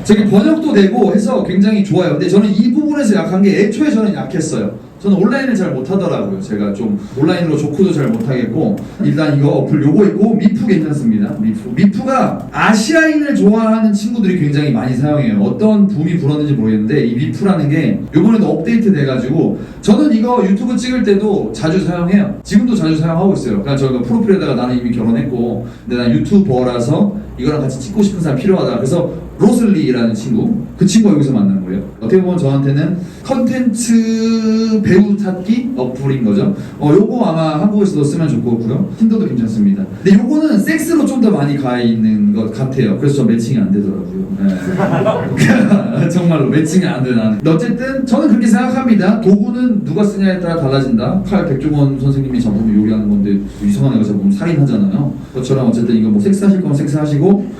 저기 번역도 되고 해서 굉장히 좋아요. 근데 저는 이 부분에서 약한 게 애초에 저는 약했어요. 저는 온라인을 잘 못하더라고요. 제가 좀 온라인으로 조크도 잘 못하겠고 일단 이거 어플 요거 있고 미프 괜찮습니다. 미프가 아시아인을 좋아하는 친구들이 굉장히 많이 사용해요. 어떤 붐이 불었는지 모르겠는데 이 미프라는 게 요번에도 업데이트 돼가지고 저는 이거 유튜브 찍을 때도 자주 사용해요. 지금도 자주 사용하고 있어요. 그러니까 저 프로필에다가 나는 이미 결혼했고 근데 난 유튜버라서 이거랑 같이 찍고 싶은 사람 필요하다. 그래서 로슬리라는 친구 그 친구가 여기서 만난 거예요. 어떻게 보면 저한테는 컨텐츠 배우 찾기 어플인 거죠. 요거 아마 한국에서도 쓰면 좋을 것 같고요. 틴더도 괜찮습니다. 근데 요거는 섹스로 좀 더 많이 가 있는 것 같아요. 그래서 저 매칭이 안 되더라고요. 네. 정말로 매칭이 안 돼요. 나는. 어쨌든 저는 그렇게 생각합니다. 도구는 누가 쓰냐에 따라 달라진다. 칼 백종원 선생님이 잡으면 요리하는 건데 이상한 애가 잡으면 살인하잖아요. 그것처럼 어쨌든 이거 뭐 섹스하실 거면 섹스하시고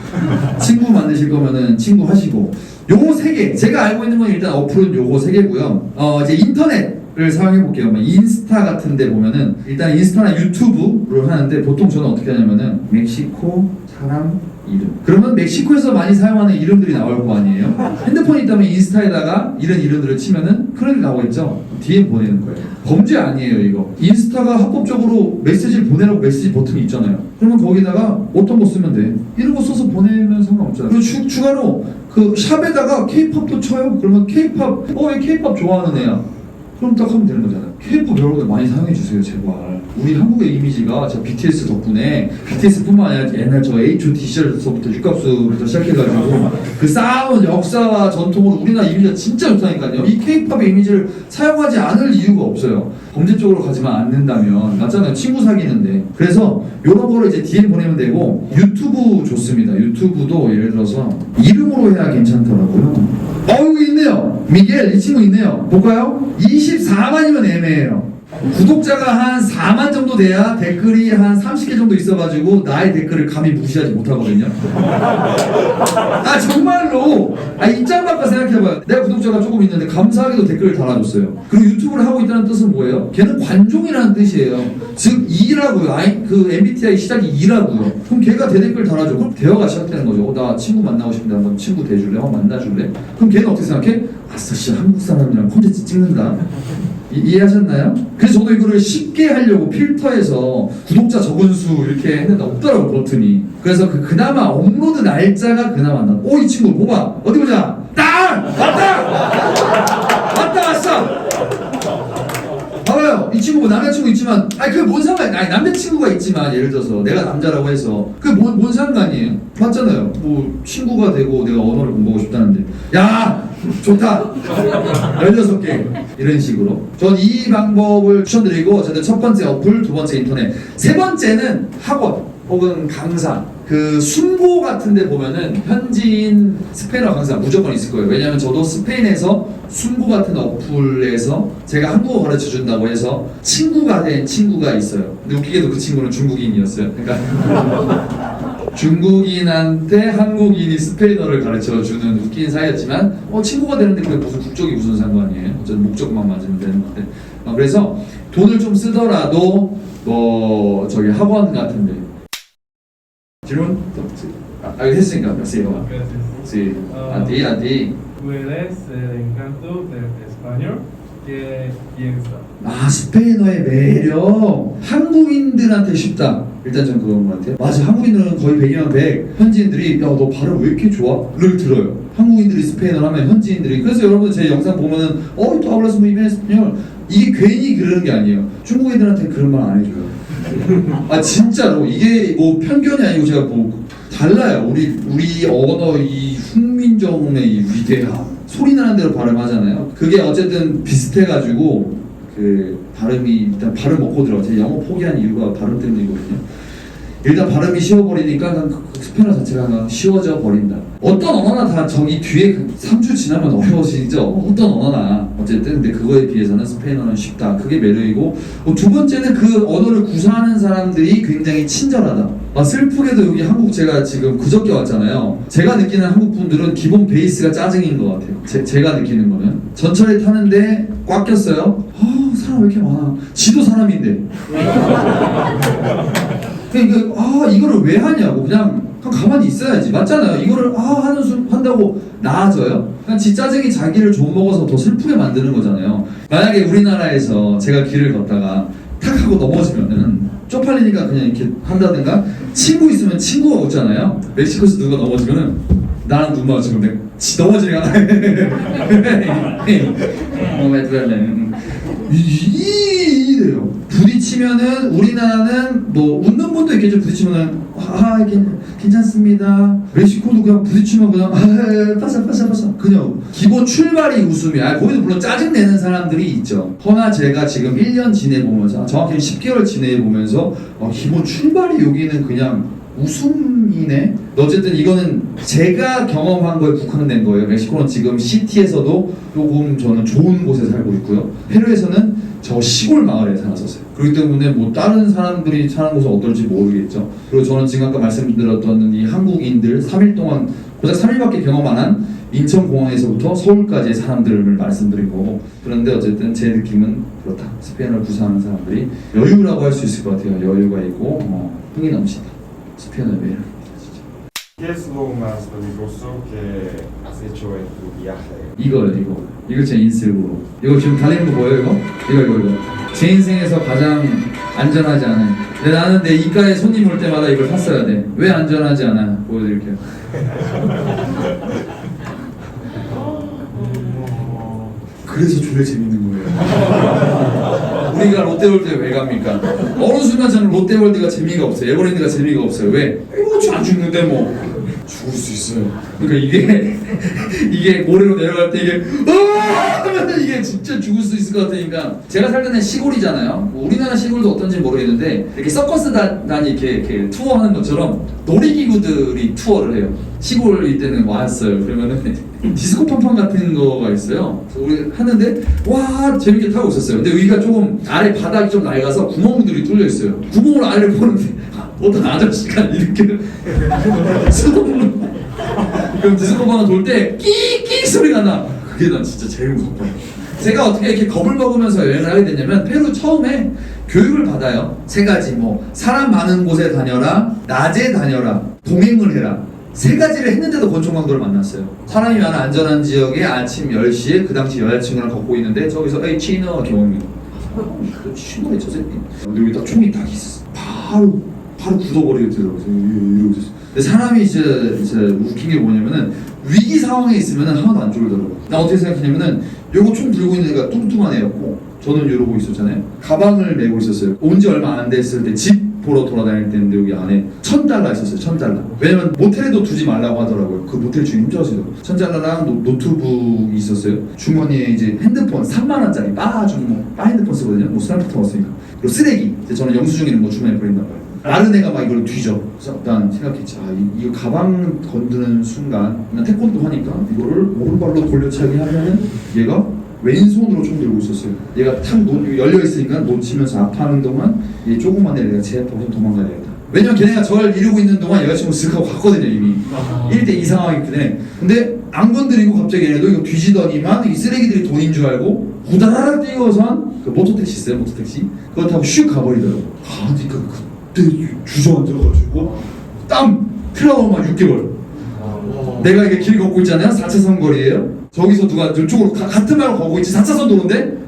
친구 만드실 거면은 친구 하시고 요거 3개 제가 알고 있는 건 일단 어플은 요거 3개고요. 이제 인터넷 를 사용해 볼게요. 인스타 같은 데 보면은 일단 인스타나 유튜브를 하는데 보통 저는 어떻게 하냐면은 멕시코 사람 이름. 그러면 멕시코에서 많이 사용하는 이름들이 나올 거 아니에요? 핸드폰이 있다면 인스타에다가 이런 이름들을 치면은 그런 게 나오겠죠? DM 보내는 거예요. 범죄 아니에요, 이거. 인스타가 합법적으로 메시지를 보내라고 메시지 버튼이 있잖아요. 그러면 거기다가 어떤 거 쓰면 돼? 이런 거 써서 보내면 상관없잖아요. 그리고 추가로 그 샵에다가 K-팝도 쳐요. 그러면 K-팝, 왜 K-팝 좋아하는 애야? 그럼 딱 하면 되는 거잖아요. K-pop 여러분들 많이 사용해주세요, 제발. 우리 한국의 이미지가 진짜 BTS 덕분에, BTS뿐만 아니라 옛날 저 H.O.T 시절서부터 육갑수부터 시작해가지고 그 쌓아온 역사와 전통으로 우리나라 이미지가 진짜 좋다니까요. 이 K-팝의 이미지를 사용하지 않을 이유가 없어요. 범죄 쪽으로 가지만 않는다면. 맞잖아요. 친구 사귀는데. 그래서 이런 거를 이제 DM 보내면 되고, 유튜브 좋습니다. 유튜브도 예를 들어서 이름으로 해야 괜찮더라고요. 여기 있네요. 미겔, 이 친구 있네요. 볼까요? 24만이면 애매해요. 구독자가 한 4만 정도 돼야 댓글이 한 30개 정도 있어가지고 나의 댓글을 감히 무시하지 못하거든요. 아 정말로. 입장 바꿔 생각해봐요. 내가 구독자가 조금 있는데 감사하게도 댓글을 달아줬어요. 그리고 유튜브를 하고 있다는 뜻은 뭐예요? 걔는 관종이라는 뜻이에요. 즉 E라고요. 그 MBTI 시작이 E라고요. 그럼 걔가 대댓글 달아줘. 그럼 대화가 시작되는 거죠. 나 친구 만나고 싶은데 한번 친구 돼줄래? 만나줄래? 그럼 걔는 어떻게 생각해? 아싸 씨 한국 사람이랑 콘텐츠 찍는다. 이해하셨나요? 그래서 저도 이거를 쉽게 하려고 필터에서 구독자 적은 수 이렇게 했는데 없더라고 버튼이. 그래서 그나마 업로드 날짜가 그나마 안 나. 이 친구 봐봐. 어디 보자. 왔다! 왔어! 봐봐요. 이 친구 남자친구 있지만 그게 뭔 상관? 남자친구가 있지만 예를 들어서 내가 남자라고 해서 그게 뭔 상관이에요? 맞잖아요. 뭐 친구가 되고 내가 언어를 공부하고 싶다는데 야! 좋다! 16개 이런 식으로 전 이 방법을 추천드리고 어쨌든 첫 번째 어플, 두 번째 인터넷, 세 번째는 학원 혹은 강사. 그 순고 같은 데 보면은 현지인 스페인어 강사 무조건 있을 거예요. 왜냐면 저도 스페인에서 순고 같은 어플에서 제가 한국어 가르쳐 준다고 해서 친구가 된 친구가 있어요. 근데 웃기게도 그 친구는 중국인이었어요. 그러니까 중국인한테 한국인이 스페인어를 가르쳐 주는 웃긴 사이였지만 친구가 되는데 그게 무슨 국적이 무슨 상관이에요. 어쨌든 목적만 맞으면 되는 건데. 그래서 돈을 좀 쓰더라도 저기 학원 같은 데 질문? 했으니까 하세요. Sí. A ti.
¿Cuál es el encanto del español? ¿Qué piensa?
스페인어의 매력. 한국인들한테 쉽다. 일단 전 그건 것 같아요. 맞아. 한국인들은 거의 100이면 100. 현지인들이 너 발음 왜 이렇게 좋아? 를 들어요. 한국인들이 스페인어를 하면 현지인들이. 그래서 여러분 제 영상 보면은 tú hablas muy bien español. 이게 괜히 그러는 게 아니에요. 중국인들한테 그런 말 안 해줘요. 진짜로 이게 뭐 편견이 아니고 제가 달라요. 우리 언어 이 훈민정음의 이 위대함 소리 나는 대로 발음하잖아요. 그게 어쨌든 비슷해가지고 그 발음이 일단 발음 먹고 들어가. 제가 영어 포기한 이유가 발음 때문이거든요. 일단 발음이 쉬워버리니까 스페인어 자체가 쉬워져 버린다. 어떤 언어나 다 저기 뒤에 3주 지나면 어려워지죠. 어떤 언어나 어쨌든 근데 그거에 비해서는 스페인어는 쉽다. 그게 매력이고 두 번째는 그 언어를 구사하는 사람들이 굉장히 친절하다. 슬프게도 여기 한국 제가 지금 그저께 왔잖아요. 제가 느끼는 한국 분들은 기본 베이스가 짜증인 것 같아요. 제가 느끼는 거는 전철에 타는데 꽉 꼈어요. 사람 왜 이렇게 많아? 지도 사람인데. 이거를 왜 하냐고. 그냥 가만히 있어야지. 맞잖아요. 이거를 한다고 나아져요? 그냥 지 짜증이 자기를 좀 먹어서 더 슬프게 만드는 거잖아요. 만약에 우리나라에서 제가 길을 걷다가 탁 하고 넘어지면은 쪽팔리니까 그냥 이렇게 한다든가 친구 있으면 친구가 웃잖아요. 멕시코에서 누가 넘어지면은 나랑 눈 마주치면 넘어지니까 이래요. 부딪히면은 우리나라는 웃는 분도 있겠죠. 부딪히면은 괜찮습니다. 멕시코도 그냥 부딪히면 그냥 빠사 그냥 기본 출발이 웃음이야. 거기도 물론 짜증내는 사람들이 있죠. 허나 제가 지금 1년 지내보면서 정확히 10개월 지내보면서 기본 출발이 여기는 그냥 웃음이네. 어쨌든 이거는 제가 경험한 거에 국한된 거예요. 멕시코는 지금 시티에서도 조금 저는 좋은 곳에 살고 있고요. 페루에서는 저 시골 마을에 살았었어요. 그렇기 때문에 다른 사람들이 사는 곳은 어떨지 모르겠죠. 그리고 저는 지금 아까 말씀드렸던 이 한국인들 3일 동안 고작 3일밖에 경험 안 한 인천공항에서부터 서울까지의 사람들을 말씀드린 거고, 그런데 어쨌든 제 느낌은 그렇다. 스페인어를 구사하는 사람들이 여유라고 할 수 있을 것 같아요. 여유가 있고 흥이 넘친다. 스페인어의 매력입니다, 진짜.
¿Qué es lo más peligroso que has hecho en tu viaje?
이거요. 이거 제 인셀으로. 이거 지금 달리는 거 보여요? 이거. 제 인생에서 가장 안전하지 않은. 근데 나는 내 이가에 손님 올 때마다 이걸 샀어야 돼. 왜 안전하지 않아? 보여드릴게요. 그래서 졸라 재밌는 거예요. 우리가 롯데월드에 왜 갑니까? 어느 순간 저는 롯데월드가 재미가 없어요. 에버랜드가 재미가 없어요. 왜? 이거 안 죽는데 뭐. 죽을 수 있어요. 그러니까 이게 모래로 내려갈 때 이게 진짜 죽을 수 있을 것 같으니까. 제가 살던 데는 시골이잖아요. 뭐 우리나라 시골도 어떤지 모르겠는데 이렇게 서커스단이 이렇게 투어하는 것처럼 놀이기구들이 투어를 해요. 시골일 때는 왔어요. 그러면은 디스코 팡팡 같은 거가 있어요. 그래서 우리 하는데 와 재밌게 타고 있었어요. 근데 여기가 조금 아래 바닥이 좀 낡아서 구멍들이 뚫려 있어요. 구멍을 아래를 보는데 어떤 아저씨가 이렇게 수동으로 그럼 디스코 팡팡 돌 때 끼끼 소리가 나. 그게 난 진짜 제일 무섭다. 제가 어떻게 이렇게 겁을 먹으면서 여행을 하게 됐냐면 페루 처음에 교육을 받아요. 세 가지 뭐 사람 많은 곳에 다녀라, 낮에 다녀라, 동행을 해라. 세 가지를 했는데도 권총강도를 만났어요. 사람이 많은 안전한 지역에 아침 10시에 그 당시 여자친구랑 걷고 있는데 저기서 에이 치너 경험이 신호에 저 새끼 근데 여기 딱 총이 딱 있었어. 바로 굳어버리겠더라고요. 이러고 있었어. 근데 사람이 이제 웃긴 게 뭐냐면은 위기 상황에 있으면은 하나도 안 졸더라고요. 나 어떻게 생각했냐면은 요거 총 들고 있는 애가 뚱뚱한 애였고 저는 이러고 있었잖아요. 가방을 메고 있었어요. 온 지 얼마 안 됐을 때 집 보러 돌아다닐 때인데 여기 안에 $1,000 있었어요. $1,000. 왜냐면 모텔에도 두지 말라고 하더라고요. 그 모텔 주인 힘들어지더라고요. $1,000랑 노트북이 있었어요. 주머니에 이제 핸드폰 3만원짜리 바 핸드폰 쓰거든요. 뭐 스마트폰 없으니까. 그리고 쓰레기. 이제 저는 영수증에는 뭐 주머니에 버린단 말이에요. 다른 애가 막 이걸 뒤져. 그래서 난 생각했지. 이거 가방 건드는 순간 난 태권도 하니까 이거를 오른발로 돌려차기 하면은 얘가 왼손으로 총 들고 있었어요. 얘가 탁 열려있으니까 놓치면서 아파하는 동안 얘 조그만 애 내가 제압하고 도망가야 되겠다. 왜냐면 걔네가 저를 이러고 있는 동안 여자친구 쓱 하고 갔거든요 이미. 1대2 상황이기 때문에. 근데 안 건드리고 갑자기 얘네도 이거 뒤지더니만 이 쓰레기들이 돈인 줄 알고 후다라락 뛰어선 그 모터택시 있어요. 모터택시. 그거 타고 슉 가버리더라고. 가니까 그때 주저앉아가지고 땀 트라우마 6개월. 내가 이게 길 걷고 있잖아요. 4차선 거리예요. 저기서 누가 저쪽으로 같은 말로 가고 있지. 4차선 도로인데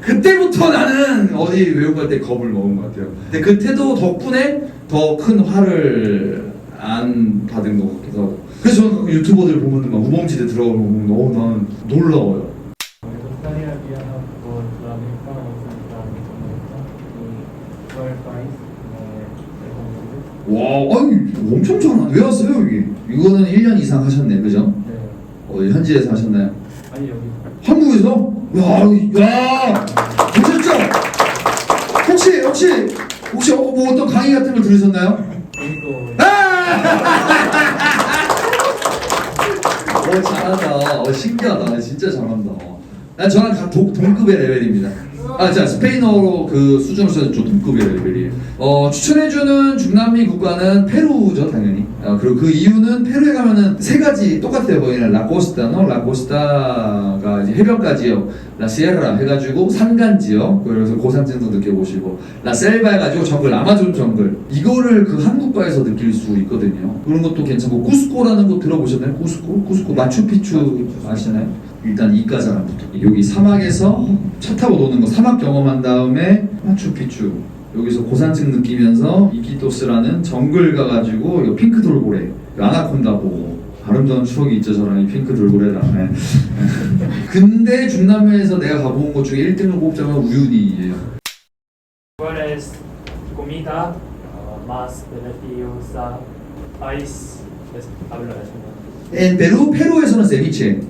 그때부터 나는 어디 외국 갈 때 겁을 먹은 것 같아요. 근데 그 태도 덕분에 더 큰 화를 안 받은 것 같기도 하고. 그래서 저는 유튜버들 보면 막 우범지대 들어가면 너무 나는 놀라워요.
Me gustaría viajar por Sudamérica o Centroamérica y cuál país me recomiendas?
와, 아니 엄청 잘하네. 왜 왔어요 여기? 이거는 1년 이상 하셨네, 그죠?
네.
현지에서 하셨나요?
아니 여기.
한국에서? 야, 보셨죠? 혹시 뭐 어떤 강의 같은 걸 들으셨나요?
이거.
잘한다. 신기하다. 진짜 잘한다. 난 저랑 다 동급의 레벨입니다. 자, 스페인어로 그 수준으로 써서 좀 동급의 레벨이에요. 추천해주는 중남미 국가는 페루죠, 당연히. 그리고 그 이유는 페루에 가면은 세 가지 똑같아요. 거기는 라코스타가 이제 해변가 지역, 라시에라 해가지고 산간 지역, 그래서 고산증도 느껴보시고, 라셀바 해가지고 정글, 아마존 정글. 이거를 그 한 국가에서 느낄 수 있거든요. 그런 것도 괜찮고, 쿠스코라는 거 들어보셨나요? 쿠스코 마추픽추 아시나요? 일단 이과 사람부터 여기 사막에서 차 타고 노는 거 사막 경험한 다음에 마추픽추 여기서 고산증 느끼면서 이키토스라는 정글 가가지고 이거 핑크 돌고래 아나콘다 보고 아름다운 추억이 있죠. 저랑 이 핑크 돌고래랑. 근데 중남미에서 내가 가본 곳 중에 1등을 꼽자면 우유니예요.
¿Cuál es comida más deliciosa país habla español?
페루에서는 세비체,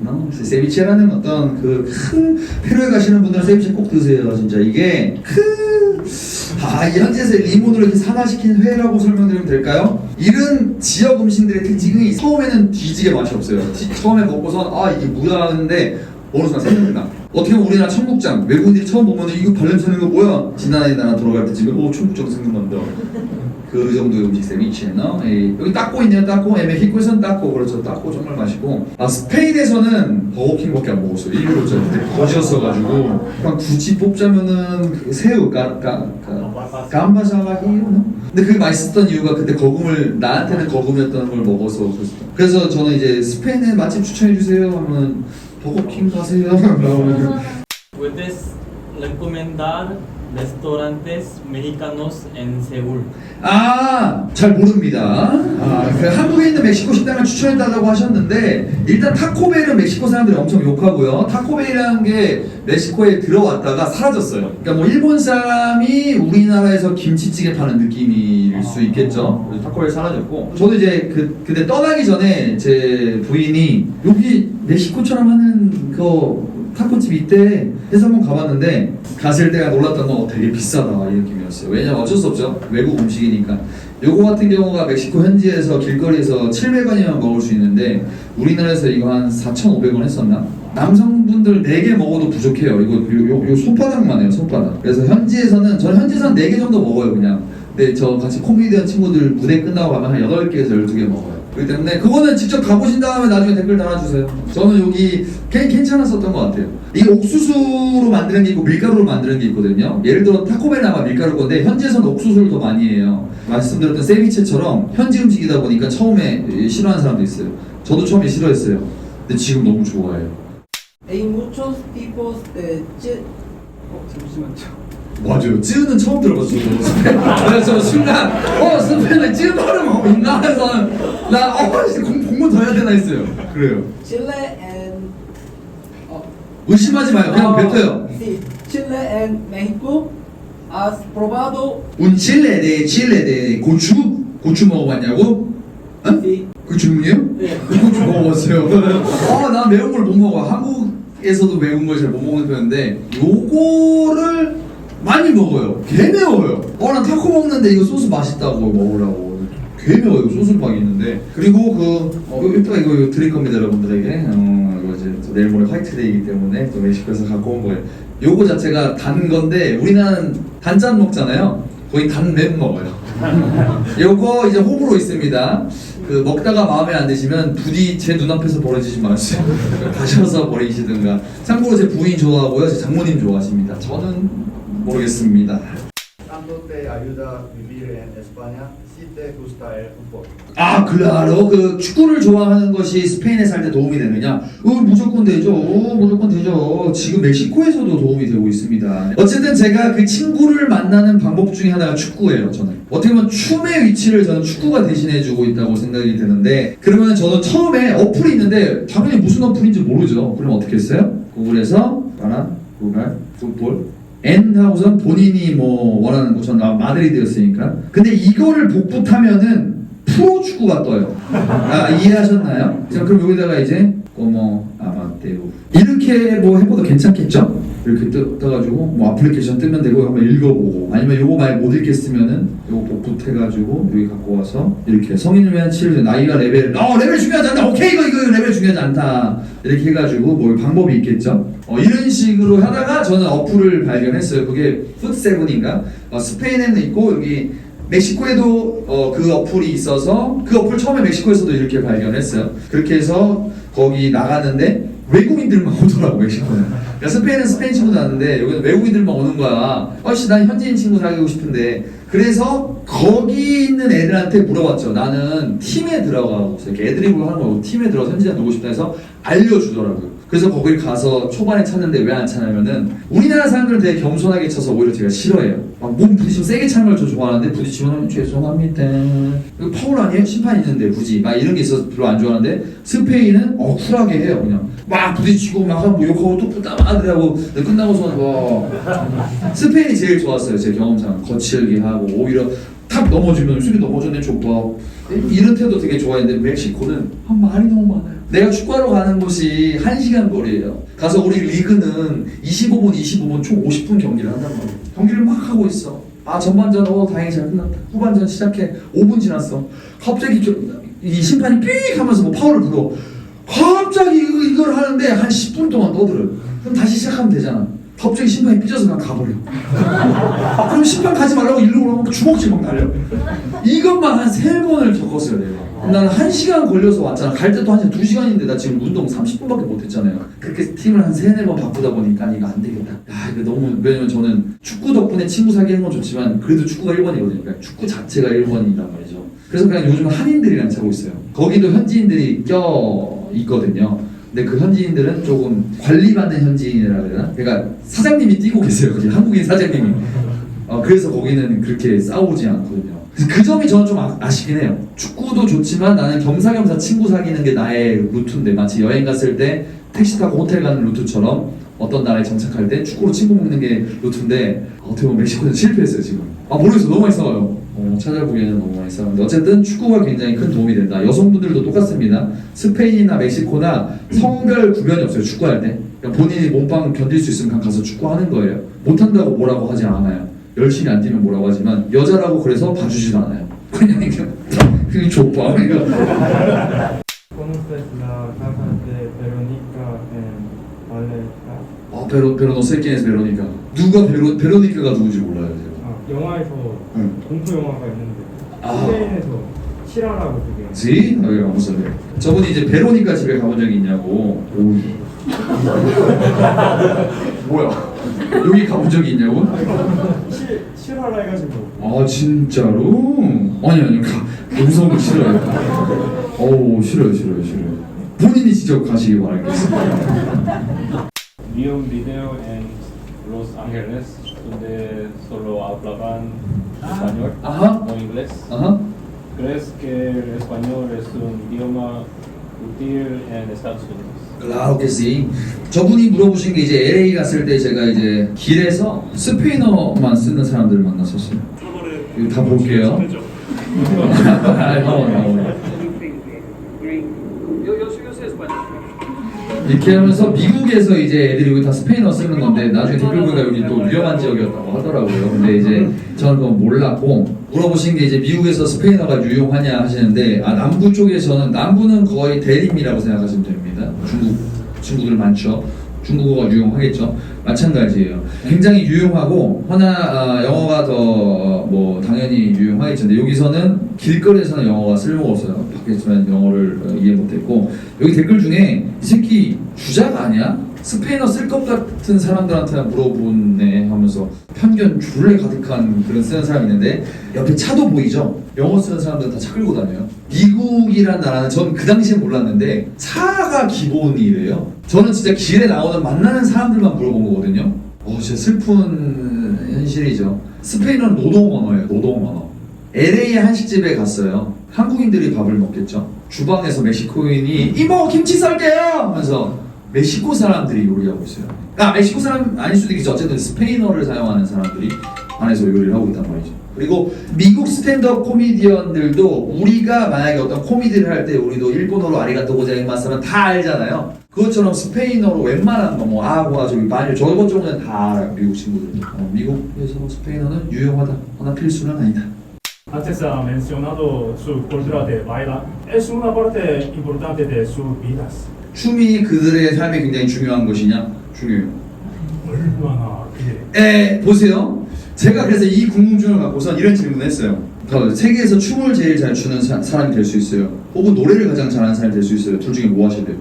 세비체라는 어떤 그 큰 페루에 가시는 분들은 세비체 꼭 드세요. 진짜 이게 이 현지에서 리몬으로 이렇게 산화시킨 회라고 설명드리면 될까요? 이런 지역 음식들의 특징이 처음에는 뒤지게 맛이 없어요. 처음에 먹고선 이게 뭐야 하는데 어느 순간 생각나. 어떻게 보면 우리나라 청국장 외국인들이 처음 보면 이거 발냄새는 거 뭐야? 지난해 나라 돌아갈 때쯤에 청국장 생각난다. 그 정도의 음식셈이 있잖아. 여기 따꼬 있네요. 따꼬. 멕시코에서는 따꼬. 그렇죠. 따꼬 정말 맛있고. 스페인에서는 버거킹밖에 안 먹었어요. 일부러 그때 거지였어가지고. 그냥 굳이 뽑자면은 그 새우, 깜바사바히요. 근데 그게 맛있었던 이유가 그때 거금을 나한테는 거금이었던 걸 먹어서 그래서 저는 이제 스페인에 맛집 추천해 주세요 하면 버거킹 가세요.
¿Puedes recomendar restaurantes mexicanos en Seúl?
잘 모릅니다. 그 한국에 있는 멕시코 식당을 추천해달라고 하셨는데 일단 타코벨은 멕시코 사람들이 엄청 욕하고요. 타코벨이라는 게 멕시코에 들어왔다가 사라졌어요. 그러니까 뭐 일본 사람이 우리나라에서 김치찌개 파는 느낌일 수 있겠죠. 그래서 타코벨 사라졌고 저도 이제 그때 떠나기 전에 제 부인이 여기 멕시코처럼 하는 그 타코집이 있대 해서 한번 가봤는데 갔을 때가 놀랐던 건 되게 비싸다 이 느낌이었어요. 왜냐면 어쩔 수 없죠. 외국 음식이니까. 요거 같은 경우가 멕시코 현지에서 길거리에서 700원이면 먹을 수 있는데 우리나라에서 이거 한 4,500원 했었나? 남성분들 4개 먹어도 부족해요. 이거 요 손바닥만 해요. 손바닥. 그래서 저는 현지에서는 4개 정도 먹어요 그냥. 근데 저 같이 코미디언 친구들 무대 끝나고 가면 한 8개에서 12개 먹어요. 그렇기 때문에 그거는 직접 가보신 다음에 나중에 댓글 달아주세요. 저는 여기 괜찮았었던 것 같아요. 이게 옥수수로 만드는 게 있고 밀가루로 만드는 게 있거든요. 예를 들어 타코벨은 아마 밀가루 건데 현지에서는 옥수수를 더 많이 해요. 말씀드렸던 세비체처럼 현지 음식이다 보니까 처음에 싫어하는 사람도 있어요. 저도 처음에 싫어했어요. 근데 지금 너무 좋아해요.
Hay muchos tipos de
잠시만요.
맞아요. 쯔는 처음 들어봤어요. 그래서 순간 스페인에 쯔 발음 있나 해서 나 공부 더 해야 되나 했어요. 그래요.
Chile and
의심하지 마요. 그냥 뱉어요.
sí, Chile and México. ¿Has probado?
칠레 고추 먹어봤냐고? 어?
Sí.
그 질문이에요?
네.
고추 먹어봤어요. 나 매운 걸 못 먹어. 한국에서도 매운 걸 잘 못 먹는 편인데 요거를 많이 먹어요. 개 매워요. 난 타코 먹는데 이거 소스 맛있다고 먹으라고. 개 매워요. 소스빵이 있는데. 그리고 이따가 이거 드릴 겁니다 여러분들에게. 이거 이제 내일 모레 화이트데이이기 때문에 또 멕시코에서 갖고 온 거예요. 요거 자체가 단 건데 우리나라는 단짠 먹잖아요. 거의 단맨 먹어요. 요거 이제 호불호 있습니다. 먹다가 마음에 안 드시면 부디 제 눈앞에서 버려지지 마세요. 가셔서 버리시든가. 참고로 제 부인 좋아하고요. 제 장모님 좋아하십니다. 저는 모르겠습니다.
¿Te ayuda a vivir en España si te gusta el fútbol?
클라로. 축구를 좋아하는 것이 스페인에 살 때 도움이 되느냐? 무조건 되죠. 무조건 되죠. 지금 멕시코에서도 도움이 되고 있습니다. 어쨌든 제가 그 친구를 만나는 방법 중에 하나가 축구예요. 저는 어떻게 보면 춤의 위치를 저는 축구가 대신해주고 있다고 생각이 드는데 그러면 저는 처음에 어플이 있는데 당연히 무슨 어플인지 모르죠. 그럼 어떻게 했어요? 구글에서 구글 풋볼 하고선 본인이 원하는 곳, 전 마드리드였으니까. 근데 이거를 복붙하면은 프로 축구가 떠요. 이해하셨나요? 그럼 여기다가 이제 아마테우 이렇게 해봐도 괜찮겠죠? 이렇게 떠가지고 애플리케이션 뜨면 되고 한번 읽어보고 아니면 요거 만약 못 읽겠으면은 요거 복붙해가지고 여기 갖고 와서 이렇게 성인이면 7세 나이가 레벨 중요하지 않다. 오케이 이거 레벨 중요하지 않다. 이렇게 해가지고 방법이 있겠죠? 이런 식으로 하다가 저는 어플을 발견했어요. 그게 풋세븐인가? 스페인에는 있고 여기 멕시코에도 그 어플이 있어서 그 어플 처음에 멕시코에서도 이렇게 발견했어요. 그렇게 해서 거기 나갔는데 외국인들만 오더라고 멕시코는. 그러니까 스페인은 스페인 친구도 왔는데 여기는 외국인들만 오는 거야. 난 현지인 친구 사귀고 싶은데. 그래서 거기 있는 애들한테 물어봤죠. 나는 팀에 들어가고 이렇게 애드립으로 하는 거고 팀에 들어가서 현지인 놀고 싶다 해서 알려주더라고요. 그래서 거길 가서 초반에 찼는데 왜 안 차냐면은 우리나라 사람들은 되게 겸손하게 쳐서 오히려 제가 싫어해요. 몸 부딪히면 세게 차는 걸 저 좋아하는데 부딪히면 죄송합니다. 이거 파울 아니에요? 심판 있는데 굳이 막 이런 게 있어서 별로 안 좋아하는데 스페인은 쿨하게 해요. 그냥 막 부딪히고 막 욕하고 또 부담하더라고. 끝나고서 스페인이 제일 좋았어요. 제 경험상. 거칠게 하고 오히려 탁 넘어지면 수비 넘어졌네 좁아. 이런 태도 되게 좋아했는데 멕시코는 말이 너무 많아요. 내가 축구하러 가는 곳이 1시간 거리예요. 가서 우리 리그는 25분 총 50분 경기를 한단 말이에요. 경기를 막 하고 있어. 전반전 다행히 잘 끝났다. 후반전 시작해 5분 지났어. 갑자기 이 심판이 삑 하면서 파울을 불어. 갑자기 이걸 하는데 한 10분 동안 떠들어요. 그럼 다시 시작하면 되잖아. 갑자기 심판이 삐져서 그냥 가버려. 그럼 심판 가지 말라고 일로 오라고 주먹질 막 날려. 이것만 한 3번을 겪었어요 내가. 나는 1시간 걸려서 왔잖아. 갈 때도 1시간, 2시간인데 나 지금 운동 30분밖에 못했잖아요. 그렇게 팀을 한 3-4번 바꾸다 보니까 이거 안 되겠다. 야 이거 너무, 왜냐면 저는 축구 덕분에 친구 사귀는 건 좋지만 그래도 축구가 1번이거든요. 그러니까 축구 자체가 1번이란 말이죠. 그래서 그냥 요즘 한인들이랑 차고 있어요. 거기도 현지인들이 껴 있거든요. 근데 그 현지인들은 조금 관리받는 현지인이라 그래야 되나? 그러니까 사장님이 뛰고 계세요. 거기 한국인 사장님이. 그래서 거기는 그렇게 싸우지 않거든요. 그 점이 저는 좀 아쉽긴 해요. 축구도 좋지만 나는 겸사겸사 친구 사귀는 게 나의 루트인데, 마치 여행 갔을 때 택시 타고 호텔 가는 루트처럼 어떤 나라에 정착할 때 축구로 친구 먹는 게 루트인데, 어떻게 보면 멕시코는 실패했어요 지금. 모르겠어. 너무 많이 싸워요. 찾아보기에는 너무 많이 싸우는데 어쨌든 축구가 굉장히 큰 도움이 된다. 여성분들도 똑같습니다. 스페인이나 멕시코나 성별 구별이 없어요. 축구할 때 그냥 본인이 몸빵 견딜 수 있으면 그냥 가서 축구하는 거예요. 못한다고 뭐라고 하지 않아요. 열심히 안 뛰면 뭐라고 하지만 여자라고 그래서 봐주지도 않아요. 그냥 좁아.
¿Conoces la casa de Verónica en Vallecas?
Pero no sé quién es Verónica. 누가 베로니카가 누군지 몰라요 제가.
영화에서 공포 영화가 있는데 스페인에서 실화라고 그게.
Sí? vamos a ver. 저분이 이제 베로니카 집에 가본 적이 있냐고. 뭐야? 여기 가본 적이 있냐고?
실화라 해가지고.
아 진짜로? 아니 무서운 거 싫어요. 싫어요. 본인이 직접 가시기 바라겠습니다.
Vi un video en Los Ángeles donde solo hablaban español,
Ajá.
no inglés.
Ajá.
¿Crees que el español es un idioma útil en Estados Unidos?
Claro que sí. 저분이 물어보신 게 이제 LA 갔을 때 제가 이제 길에서 스페인어만 쓰는 사람들을 만났었어요. 이거 다 볼게요. 이렇게 하면서 미국에서 이제 애들이 여기 다 스페인어 쓰는 건데 나중에 댓글 보니까 여기 또 위험한 지역이었다고 하더라고요. 근데 이제 저는 그건 몰랐고, 물어보신 게 이제 미국에서 스페인어가 유용하냐 하시는데, 남부 쪽에서는, 남부는 거의 대림이라고 생각하시면 됩니다. 중국 친구들 많죠. 중국어가 유용하겠죠. 마찬가지예요. 굉장히 유용하고, 허나 영어가 더 뭐 당연히 유용하겠죠. 근데 여기서는 길거리에서는 영어가 쓸모가 없어요. 밖에서는 영어를 이해 못했고, 여기 댓글 중에 이 새끼 주작 아니야? 스페인어 쓸 것 같은 사람들한테 물어보네 하면서 편견 줄래 가득한 그런 쓰는 사람이 있는데, 옆에 차도 보이죠? 영어 쓰는 사람들은 다 차 끌고 다녀요. 미국이란 나라는 전 그 당시에 몰랐는데 차가 기본이래요. 저는 진짜 길에 나오는 만나는 사람들만 물어본 거거든요. 진짜 슬픈 현실이죠. 스페인어는 노동 언어예요. 노동 언어. LA 한식집에 갔어요. 한국인들이 밥을 먹겠죠. 주방에서 멕시코인이 이모 김치 썰게요 하면서 멕시코 사람들이 요리하고 있어요. 멕시코 사람 아닐 수도 있겠죠. 어쨌든 스페인어를 사용하는 사람들이 안에서 요리를 하고 있단 말이죠. 그리고 미국 스탠드업 코미디언들도 우리가 만약에 어떤 코미디를 할 때 우리도 일본어로 아리가또 고자이마스는 다 알잖아요. 그것처럼 스페인어로 웬만한 거 저기 많이 저것 정도는 다 알아요. 미국 친구들도. 미국에서 스페인어는 유용하다. 허나 필수는 아니다.
Antes ha mencionado su cultura de bailar. Es una parte importante de sus vidas.
춤이 그들의 삶에 굉장히 중요한 것이냐? 중요해요.
얼마나 그게.
보세요. 제가 그래서 이 궁금증을 갖고선 이런 질문을 했어요. 세계에서 춤을 제일 잘 추는 사람이 될 수 있어요. 혹은 노래를 가장 잘하는 사람이 될 수 있어요. 둘 중에 뭐 하실래요?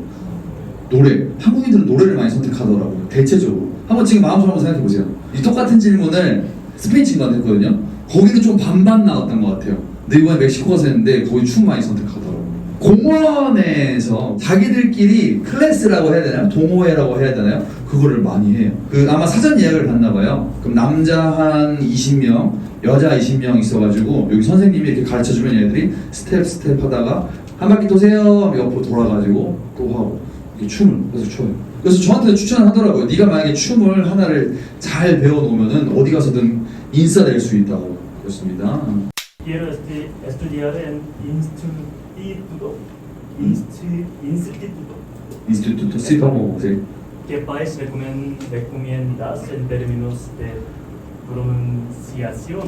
노래. 한국인들은 노래를 많이 선택하더라고요. 대체적으로. 한번 지금 마음속으로 한번 생각해보세요. 이 똑같은 질문을 스페인 친구한테 했거든요. 거기는 좀 반반 나왔던 것 같아요. 근데 이번에 멕시코 가서 했는데 거기 춤 많이 선택하더라고요. 공원에서 자기들끼리 클래스라고 해야 되나요? 동호회라고 해야 되나요? 그거를 많이 해요. 아마 사전 예약을 받나 봐요. 그럼 남자 한 20명, 여자 20명 있어가지고 여기 선생님이 이렇게 가르쳐주면 얘네들이 스텝 하다가 한 바퀴 도세요 옆으로 돌아가지고 또 하고 이렇게 춤을 그래서 춰요. 그래서 저한테 추천을 하더라고요. 네가 만약에 춤을 하나를 잘 배워놓으면은 어디 가서든 인싸 될 수 있다고. 그렇습니다.
Quiero estudiar en
Instituto. Sí, vamos. Sí.
¿Qué país recomiendas en términos de pronunciación?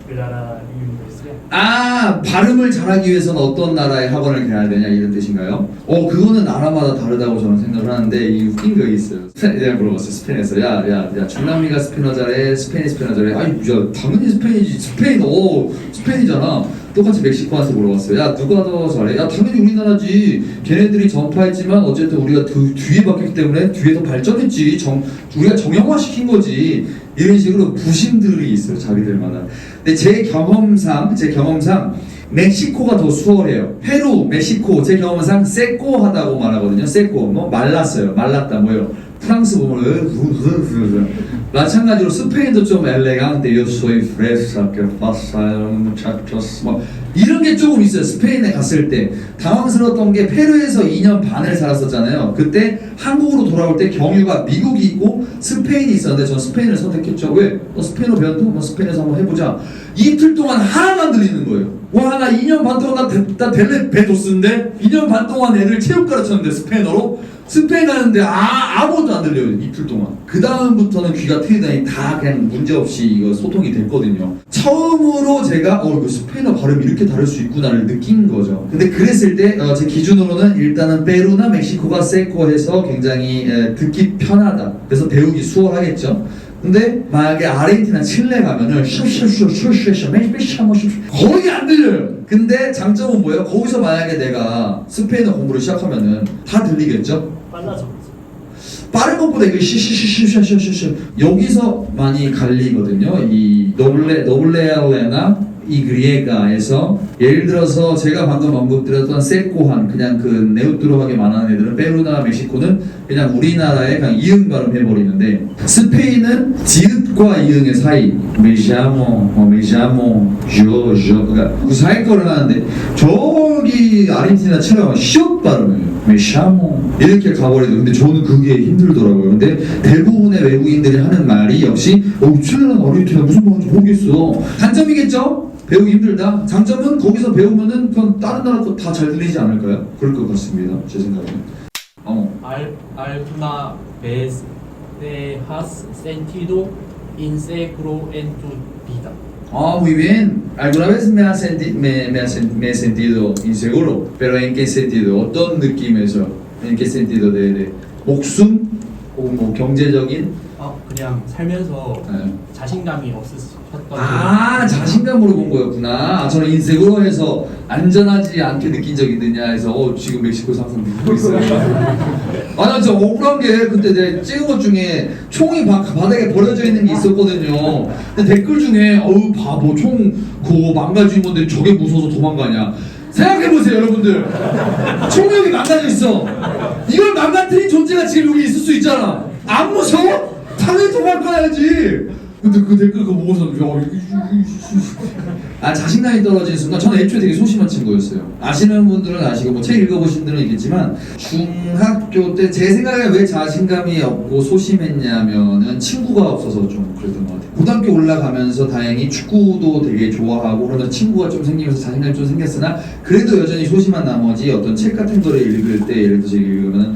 Clara Universidad.
아, 발음을 잘하기 위해서는 어떤 나라의 학원을 가야 되냐 이런 뜻인가요? 그거는 나라마다 다르다고 저는 생각을 하는데 이 웃긴 거 있어요. 내가 물어봤어요. 스페인에서 야 중남미가 스페인어 잘해? 스페인이 스페인어 잘해? 아니 야 당연히 스페인이지. 스페인이잖아. 똑같이 멕시코한테 물어봤어요. 야 누가 더 잘해? 야 당연히 우리나라지. 걔네들이 전파했지만 어쨌든 우리가 뒤에 바뀌기 때문에 뒤에서 발전했지. 우리가 정형화시킨 거지. 이런 식으로 부심들이 있어요. 자기들마다. 근데 제 경험상 멕시코가 더 수월해요. 페루, 멕시코 제 경험상 세꼬하다고 말하거든요. 세꼬 뭐 말랐어요. 말랐다 뭐요. 프랑스 보면 마찬가지로 스페인도 좀 엘레강테, yo soy fresa, que pasa, muchachos 뭐 이런 게 조금 있어요. 스페인에 갔을 때 당황스러웠던 게 페루에서 2년 반을 살았었잖아요. 그때 한국으로 돌아올 때 경유가 미국이 있고 스페인이 있었는데 전 스페인을 선택했죠. 왜? 스페인어 배웠다? 스페인에서 한번 해보자. 이틀 동안 하나만 들리는 거예요. 와, 나 2년 반 동안 나 델레 배줬는데 2년 반 동안 애들 체육 가르쳤는데 스페인어로 스페인 가는데 아무것도 안 들려요. 이틀 동안. 그 다음부터는 귀가 트이더니 다 그냥 문제없이 이거 소통이 됐거든요. 처음으로 제가 이거 스페인어 발음이 이렇게 다를 수 있구나를 느낀 거죠. 근데 그랬을 때 제 기준으로는 일단은 페루나 멕시코가 세코해서 굉장히 듣기 편하다. 그래서 배우기 수월하겠죠. 근데 만약에 아르헨티나, 칠레 가면은 거의 안 들려요. 근데 장점은 뭐예요? 거기서 만약에 내가 스페인어 공부를 시작하면은 다 들리겠죠?
빨라져.
빠른 것보다 이거 시시시시시시시 여기서 많이 갈리거든요. 이 노블레알레나 이 그리에가에서 예를 들어서 제가 방금 언급드렸던 세코한 그냥 그 네우트로하게 말하는 애들은 페루나 멕시코는 그냥 우리나라에 그냥 이응 발음해버리는데 스페인은 지읒과 이응의 사이 메시아모 그러니까 그 사이 거를 하는데 저기 아르헨티나 칠레가 시옷 발음이에요. 메시아모 이렇게 가버리도 근데 저는 그게 힘들더라고요. 근데 대부분의 외국인들이 하는 말이 역시 칠레랑 아르헨티나 무슨 말인지 모르겠어. 단점이겠죠? 배우기 힘들다. 장점은 거기서 배우면은 그냥 다른 나라 거 다 잘 들리지 않을까요? 그럴 것 같습니다. 제 생각에는.
Alguna vez te has sentido inseguro en tu vida?
Muy bien. Alguna vez me he sentido inseguro. Pero ¿en qué sentido? 어떤 느낌에서? ¿En qué sentido? de 목숨? 혹은 뭐 경제적인?
그냥 살면서
네.
자신감이 없으셨던.
자신감으로 본 거였구나. 저는 인세그로에서 안전하지 않게 느낀 적이 있느냐 해서 지금 멕시코에서 항상 느끼고 있어요. 나 진짜 억울한 게 그때 내가 찍은 것 중에 총이 바닥에 버려져 있는 게 있었거든요. 근데 댓글 중에 바보 총 그거 망가진 건데 저게 무서워서 도망가냐. 생각해보세요 여러분들. 총이 여기 망가져 있어. 이걸 망가뜨린 존재가 지금 여기 있을 수 있잖아. 안 무서워? 당연히 도망가야지. 근데 그 댓글 그거 보고서 자신감이 떨어지는 순간 저는 애초에 되게 소심한 친구였어요. 아시는 분들은 아시고 뭐 책 읽어보신 분들은 있겠지만 중학교 때 제 생각에 왜 자신감이 없고 소심했냐면은 친구가 없어서 좀 그랬던 것 같아요. 고등학교 올라가면서 다행히 축구도 되게 좋아하고 그러면서 친구가 좀 생기면서 자신감이 좀 생겼으나 그래도 여전히 소심한 나머지 어떤 책 같은 거를 읽을 때 예를 들어서 읽으면은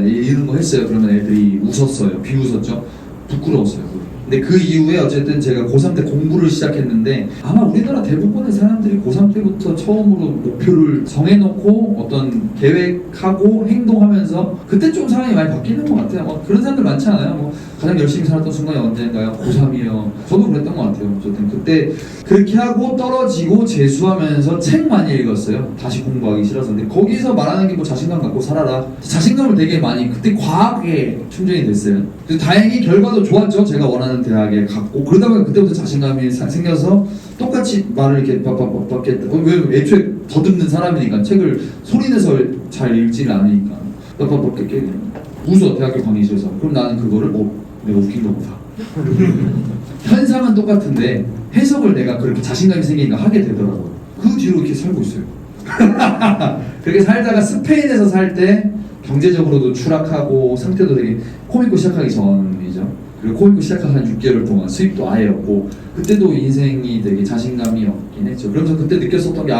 이런 거 했어요. 그러면 애들이 웃었어요. 비웃었죠. 부끄러웠어요. 근데 그 이후에 어쨌든 제가 고3 때 공부를 시작했는데 아마 우리나라 대부분의 사람들이 고3 때부터 처음으로 목표를 정해놓고 어떤 계획하고 행동하면서 그때 좀 상황이 많이 바뀌는 것 같아요. 그런 사람들 많지 않아요? 가장 열심히 살았던 순간이 언젠가요? 고3이요. 저도 그랬던 것 같아요. 어쨌든 그때 그렇게 하고 떨어지고 재수하면서 책 많이 읽었어요. 다시 공부하기 싫어서. 근데 거기서 말하는 게 뭐 자신감 갖고 살아라. 자신감을 되게 많이 그때 과하게 충전이 됐어요. 그래서 다행히 결과도 좋았죠. 제가 원하는 대학에 갔고 그러다 보니까 그때부터 자신감이 생겨서 똑같이 말을 이렇게 왜 애초에 더듬는 사람이니까 책을 소리내서 잘 읽지를 않으니까 웃어 대학교 강의실에서. 그럼 나는 그거를 내가 웃긴 거보다 현상은 똑같은데 해석을 내가 그렇게 자신감이 생기니까 하게 되더라고요. 그 뒤로 이렇게 살고 있어요. 그렇게 살다가 스페인에서 살 때 경제적으로도 추락하고 상태도 되게 코미코 시작하기 전이죠. 그리고 코미코 시작한 한 6개월 동안 수입도 아예 없고 그때도 인생이 되게 자신감이 없긴 했죠. 그러면서 그때 느꼈었던 게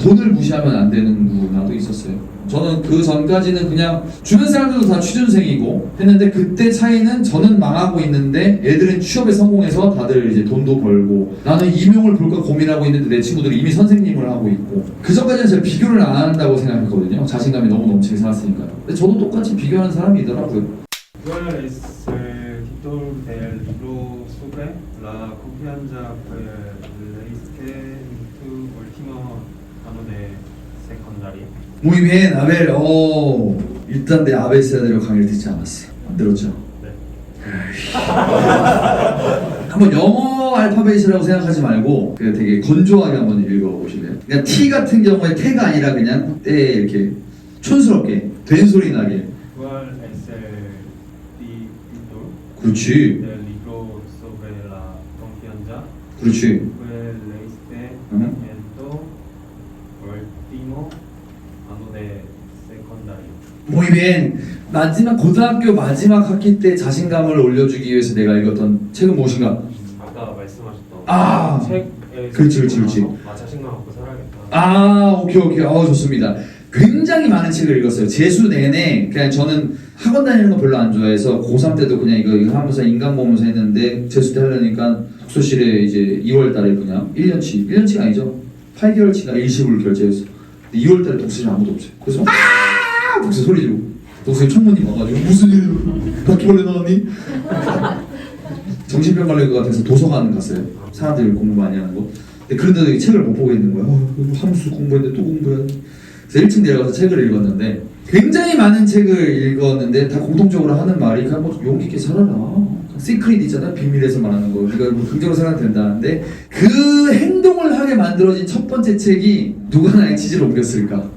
돈을 무시하면 안 되는구나도 있었어요. 저는 그 전까지는 그냥 주변 사람들도 다 취준생이고 했는데 그때 차이는 저는 망하고 있는데 애들은 취업에 성공해서 다들 이제 돈도 벌고 나는 임용을 볼까 고민하고 있는데 내 친구들이 이미 선생님을 하고 있고 그 전까지는 제가 비교를 안 한다고 생각했거든요. 자신감이 너무 넘치게 살았으니까요. 근데 저도 똑같이 비교하는 사람이더라고요.
¿Cuál es el título del libro sobre la confianza que leíste en tu último año de secundaria?
Muy bien, a ver, 일단 내 아베세다대로 강의를 듣지 않았어. 안 들었죠?
네.
한번 영어 알파벳이라고 생각하지 말고 그냥 되게 건조하게 한번 읽어보실래요? 그냥 T 같은 경우에 태가 아니라 그냥 때 이렇게 촌스럽게 된소리 나게.
¿Cuál es el título
그렇지,
del libro sobre la confianza
그렇지.
que leíste
응?
en tu último año de secundaria?
Muy bien. 마지막 고등학교 마지막 학기 때 자신감을 올려주기 위해서 내가 읽었던 책은 무엇인가?
아까 말씀하셨던
아,
책에서
그렇지.
자신감 갖고 살아야겠다.
아, 오케이. 좋습니다. 굉장히 많은 책을 읽었어요. 재수 내내 그냥 저는 학원 다니는 거 별로 안 좋아해서 고3 때도 그냥 이거 하면서 인간 보면서 했는데 재수 때 하려니까 독서실에 이제 2월 달에 그냥 1년치가 아니죠. 8개월치가 일시불 결제해서 2월 달에 독서실 아무도 없어요. 그래서 독서 소리 지르고 독서실 총무님 와가지고 무슨 일이야? 바퀴벌레 나왔니? 정신병 걸릴 것 같아서 도서관 갔어요. 사람들이 공부 많이 하는 거. 근데 그런데도 책을 못 보고 있는 거야. 함수 공부했는데 또 공부해야 돼. 그래서 1층 내려가서 책을 읽었는데 굉장히 많은 책을 읽었는데 다 공통적으로 하는 말이 그냥 뭐 용기 있게 살아라. 시크릿 있잖아. 비밀에서 말하는 거. 그러니까 뭐 긍정으로 살아도 된다는데 그 행동을 하게 만들어진 첫 번째 책이 누가 나의 치즈를 옮겼을까?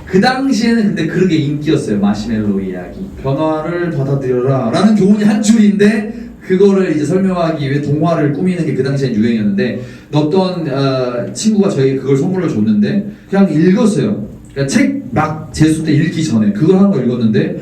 그 당시에는 근데 그게 인기였어요. 마시멜로 이야기. 변화를 받아들여라 라는 교훈이 한 줄인데 그거를 이제 설명하기 위해 동화를 꾸미는 게 그 당시엔 유행이었는데 어떤 친구가 저에게 그걸 선물로 줬는데 그냥 읽었어요. 그러니까 책 막 재수 때 읽기 전에 그걸 한 거 읽었는데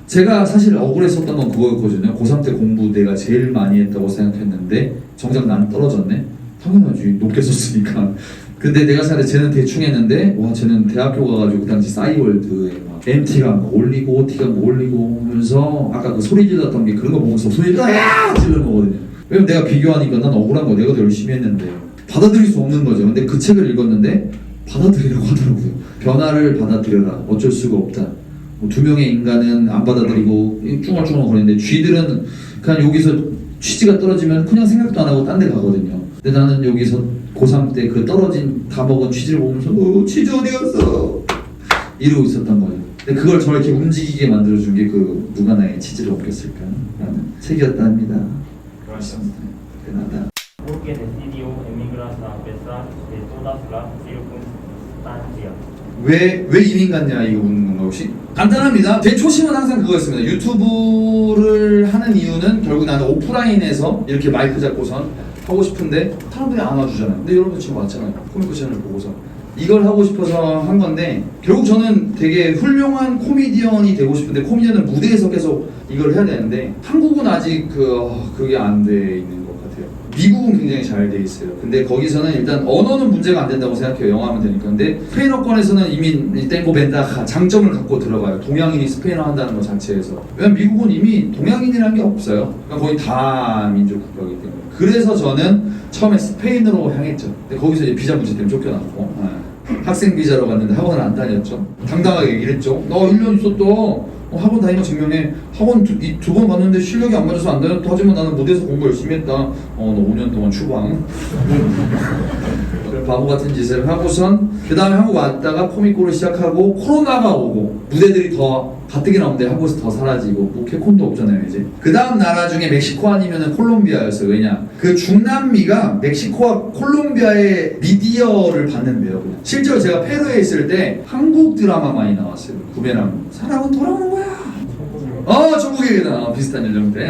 제가 사실 억울했었던 건 그거였거든요. 고3 때 공부 내가 제일 많이 했다고 생각했는데 정작 난 떨어졌네? 당연하지. 높게 썼으니까. 근데 내가 생각해 쟤는 대충 했는데 와 쟤는 대학교 가가지고 그 당시 싸이월드에 막 MT가 막 올리고 OT가 막 올리고 하면서 아까 그 소리 질렀던 게 그런 거 보면서 소리 지르는 거거든요. 왜냐면 내가 비교하니까 난 억울한 거 내가 더 열심히 했는데 받아들일 수 없는 거죠. 근데 그 책을 읽었는데 받아들이라고 하더라고요. 변화를 받아들여라. 어쩔 수가 없다. 뭐 2명의 인간은 안 받아들이고 쭈글쭈글 거리는데 쥐들은 그냥 여기서 취지가 떨어지면 그냥 생각도 안 하고 딴 데 가거든요. 근데 나는 여기서 고3 때 그 떨어진 다 먹은 취지를 보면서 취지 어디 갔어? 이러고 있었던 거예요. 근데 그걸 저렇게 움직이게 만들어준 게 그 누가 나의 취지를 옮겼을까? 라는 책이었다 합니다. 그렇습니다. 대단하다.
¿Por qué decidió emigrar a pesar de todas las circunstancias?
왜 이민 갔냐 이거 묻는 건가 혹시? 간단합니다. 제 초심은 항상 그거였습니다. 유튜브를 하는 이유는 결국 나는 오프라인에서 이렇게 마이크 잡고선 하고 싶은데 사람들이 안 와주잖아요. 근데 여러분 지금 왔잖아요. 코미코 채널 보고서 이걸 하고 싶어서 한 건데 결국 저는 되게 훌륭한 코미디언이 되고 싶은데 코미디언은 무대에서 계속 이걸 해야 되는데 한국은 아직 그게 안 돼 있는 것 같아요. 미국은 굉장히 잘 돼 있어요. 근데 거기서는 일단 언어는 문제가 안 된다고 생각해요. 영어 하면 되니까. 근데 스페인어권에서는 이미 땡고 벤다가 장점을 갖고 들어가요. 동양인이 스페인어 한다는 것 자체에서. 왜냐면 미국은 이미 동양인이라는 게 없어요. 그러니까 거의 다 민족 국가이기 때문에. 그래서 저는 처음에 스페인으로 향했죠. 근데 거기서 이제 비자 문제 때문에 쫓겨났고 학생 비자로 갔는데 학원을 안 다녔죠. 당당하게 얘기를 했죠. 너 1년 있었다. 학원 다니는 거 증명해. 학원 두 번 갔는데 실력이 안 맞아서 안 다녔다. 하지만 나는 무대에서 공부 열심히 했다. 너 5년 동안 추방. 바보 같은 짓을 하고선 그 다음에 한국 왔다가 코미코를 시작하고 코로나가 오고 무대들이 더 가뜩이 나오는데 한국에서 더 사라지고 뭐 개콘도 없잖아요 이제. 그 다음 나라 중에 멕시코 아니면은 콜롬비아였어요. 왜냐 그 중남미가 멕시코와 콜롬비아의 미디어를 받는데요. 그냥. 실제로 제가 페루에 있을 때 한국 드라마 많이 나왔어요. 부메랑 사랑은 돌아오는 거야. 중국이다. 비슷한 연령대.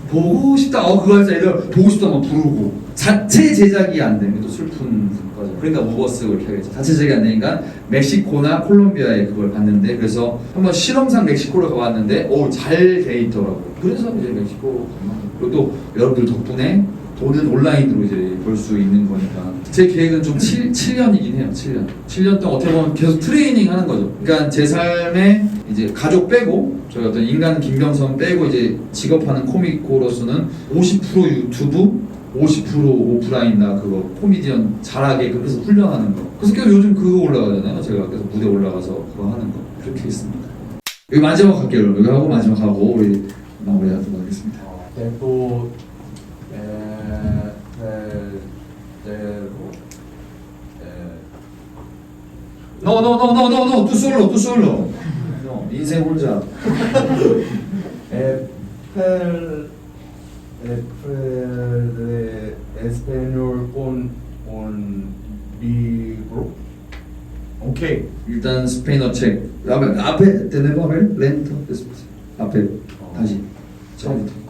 보고 싶다. 그거 하자. 얘들 보고 싶다 막 부르고 자체 제작이 안 되면 또 슬픈 거죠. 그러니까 우버스 이렇게 하겠죠. 자체 제작이 안 되니까 멕시코나 콜롬비아에 그걸 봤는데 그래서 한번 실험상 멕시코로 가봤는데 잘 돼 있더라고요. 그래서 이제 멕시코 그리고 또 여러분들 덕분에 돈은 온라인으로 이제 벌 수 있는 거니까 제 계획은 좀 7년이긴 해요. 7년 동안 어떻게 보면 계속 트레이닝 하는 거죠. 그러니까 제 삶에 이제 가족 빼고 저희 어떤 인간 김병선 빼고 이제 직업하는 코미코로서는 50% 유튜브 50% 오프라인 나 그거 코미디언 잘하게 그래서 훈련하는 거. 그래서 계속 요즘 그거 올라가잖아요. 제가 계속 무대 올라가서 그거 하는 거 그렇게 있습니다. 여기 마지막 할게요. 여기 하고 마지막 하고 우리 마무리하도록 하겠습니다.
tempo
No, 또 솔로. 인생 혼자.
español con libro.
오케이. 일단 스페인어 책. 앞에 tener a ver lento. 앞에 다시. 처음부터.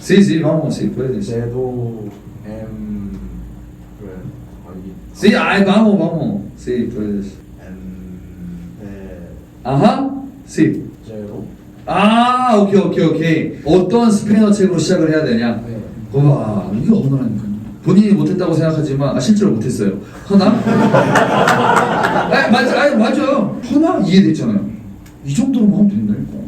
Sí, vamos, sí, puedes.
Cedo
Sí, ay, vamos. Sí, puedes. Ajá, sí. 아, 오케이. 어떤 스페인어 책으로 시작을 해야 되냐? 와, 이게 언어라니까요. 본인이 못했다고 생각하지만 실제로 못했어요. 하나? 맞아요. 하나 이해됐잖아요. 이 정도로만 하면 된다니까.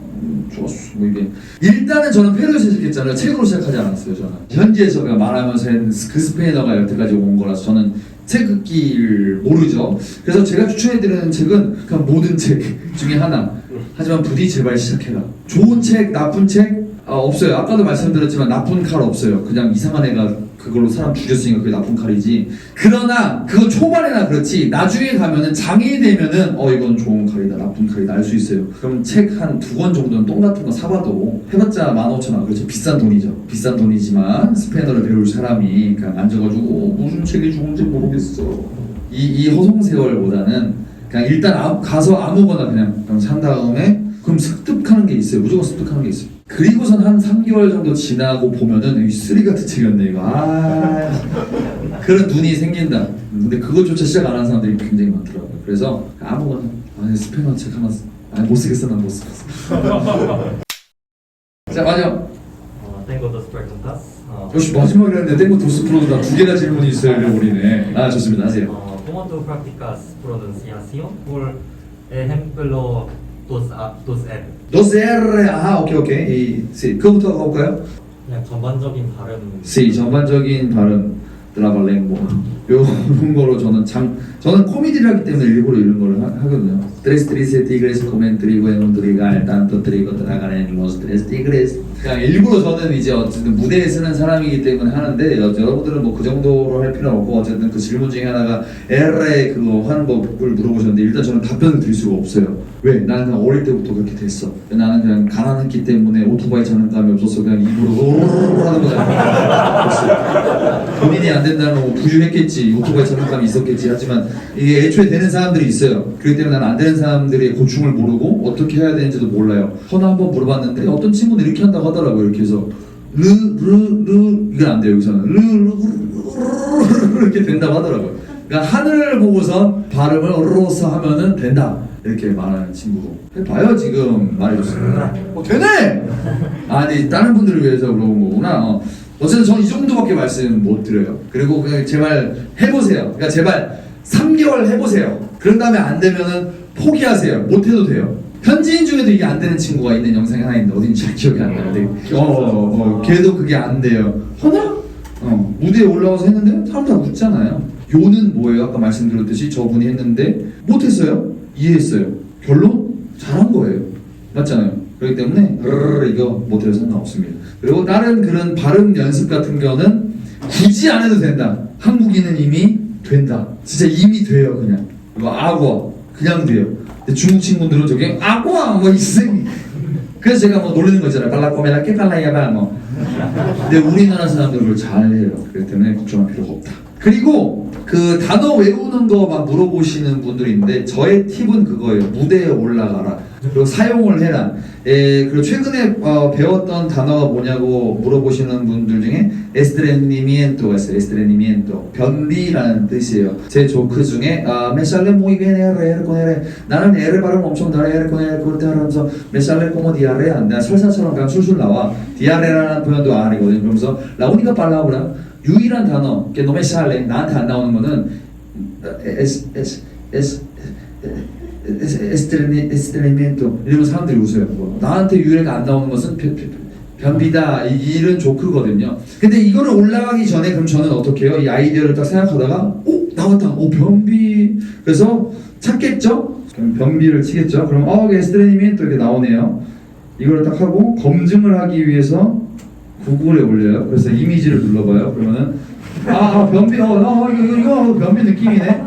좋았어. 뭐 이게 일단은 저는 페루에서 시작했잖아요. 책으로 시작하지 않았어요. 저는 현지에서 그냥 말하면서 그 스페인어가 여태까지 온 거라서 저는 책 읽기를 모르죠. 그래서 제가 추천해드리는 책은 그냥 모든 책 중에 하나. 하지만 부디 제발 시작해라. 좋은 책, 나쁜 책 없어요. 아까도 말씀드렸지만 나쁜 칼 없어요. 그냥 이상한 애가 그걸로 사람 죽였으니까 그게 나쁜 칼이지. 그러나 그거 초반에나 그렇지 나중에 가면은 장애이 되면은 이건 좋은 칼이다 나쁜 칼이다 알 수 있어요. 그럼 책 한 2권 정도는 똥 같은 거 사봐도 해봤자 15,000원. 그렇죠. 비싼 돈이죠. 비싼 돈이지만 스페인어를 배울 사람이 그냥 앉아가지고 무슨 책이 좋은지 모르겠어. 이 허송세월보다는 그냥 일단 가서 아무거나 그냥 산 다음에 그럼 습득하는 게 있어요. 무조건 습득하는 게 있어요. 그리고선 한 3개월 정도 지나고 보면은 이 쓰리 같은 책이었네 이거. 그런 눈이 생긴다. 근데 그것조차 시작 안 하는 사람들이 굉장히 많더라고요. 그래서 아무거나 스페인어 책 하나 못 쓰겠어. 난 못 쓰겠어. 자 맞아.
Tengo dos preguntas.
역시 마지막이라 했는데 땡고 도스 프로도 다 2개나 질문이 있어요. 우리네. 좋습니다. 하세요.
¿Cómo tú practicas pronunciación? Por ejemplo, dos R.
오케이. 네, 그거부터 가볼까요?
그냥 전반적인 발음.
네, 전반적인 발음. 드라발랭고 요런 거로 저는 코미디를 하기 때문에 일부러 이런 걸 하거든요. Tres tigres comen trigo en un trigal, tanto trigo tragan en los tres tigres. 그냥 일부러 저는 이제 어쨌든 무대에 쓰는 사람이기 때문에 하는데 여러분들은 뭐 그 정도로 할 필요는 없고 어쨌든 그 질문 중에 하나가 LA 그거 하는 법을 물어보셨는데 일단 저는 답변을 드릴 수가 없어요. 왜? 나는 그냥 어릴 때부터 그렇게 됐어. 나는 그냥 가난했기 때문에 오토바이 장난감이 없어서 그냥 입으로 하는 거잖아. 본인이 안 된다는 거 부유했겠지. 오토바이 장난감이 있었겠지. 하지만 이게 애초에 되는 사람들이 있어요. 그렇기 때문에 나는 안 되는 사람들의 고충을 모르고 어떻게 해야 되는지도 몰라요. 허나 한번 물어봤는데 어떤 친구는 이렇게 한다고 하더라고요. 이렇게 해서 이건 안 돼요. 여기서는 이렇게 된다고 하더라고요. 그러니까 하늘을 보고서 발음을 으로서 하면은 된다. 이렇게 말하는 친구고 해봐요. 지금 말해줬습니다. 되네! 아니 다른 분들을 위해서 물어본 거구나. 어쨌든 저는 이 정도밖에 말씀 못 드려요. 그리고 그냥 제발 해보세요. 그러니까 제발 3개월 해보세요. 그런 다음에 안 되면은 포기하세요. 못해도 돼요. 현지인 중에도 이게 안 되는 친구가 있는 영상이 하나 있는데 어딘지 잘 기억이 안 나는데 걔도 그게 안 돼요. 하나? 무대에 올라와서 했는데 사람 다 웃잖아요. 요는 뭐예요? 아까 말씀드렸듯이 저분이 했는데 못했어요. 이해했어요. 결론? 잘한 거예요. 맞잖아요. 그렇기 때문에 이거 못해도 상관없습니다. 그리고 다른 그런 발음 연습 같은 거는 굳이 안 해도 된다. 한국인은 이미 된다. 진짜 이미 돼요. 그냥 이거 악어 그냥 돼요. 근데 중국 친구들은 저게 악어 뭐 이생. 그래서 제가 뭐 놀리는 거 있잖아요. 발라꼬메라 깨팔라야바 뭐. 근데 우리나라 사람들은 그걸 잘해요. 그렇기 때문에 걱정할 필요가 없다. 그리고 그 단어 외우는 거 막 물어보시는 분들이 있는데 저의 팁은 그거예요. 무대에 올라가라. 그리고 사용을 해라. 그리고 최근에 배웠던 단어가 뭐냐고 물어보시는 분들 중에 estreñimiento가 있어요. estreñimiento. 변비라는 뜻이에요. 제 조크 중에 me sale muy bien R con R. 나는 R 발음 엄청 잘해. R con R 그럴 때 하면서 me sale como diarrea. 내가 설사처럼 그냥 술술 나와. diarre라는 표현도 R이거든요. 그러면서 la única palabra 유일한 단어 que no me sale 나한테 안 나오는 거는 estreñimiento. 이러면 사람들이 웃어요. 나한테 유일하게 안 나오는 것은 변비다. 이런 조크거든요. 근데 이거를 올라가기 전에 그럼 저는 어떻게 해요? 이 아이디어를 딱 생각하다가 나왔다. 변비. 그래서 찾겠죠? 그럼 변비를 치겠죠? 그럼 에스트레니미엔토 이렇게 나오네요. 이걸 딱 하고 검증을 하기 위해서 구글에 올려요. 그래서 이미지를 눌러봐요. 그러면은 변비 이거 변비 느낌이네.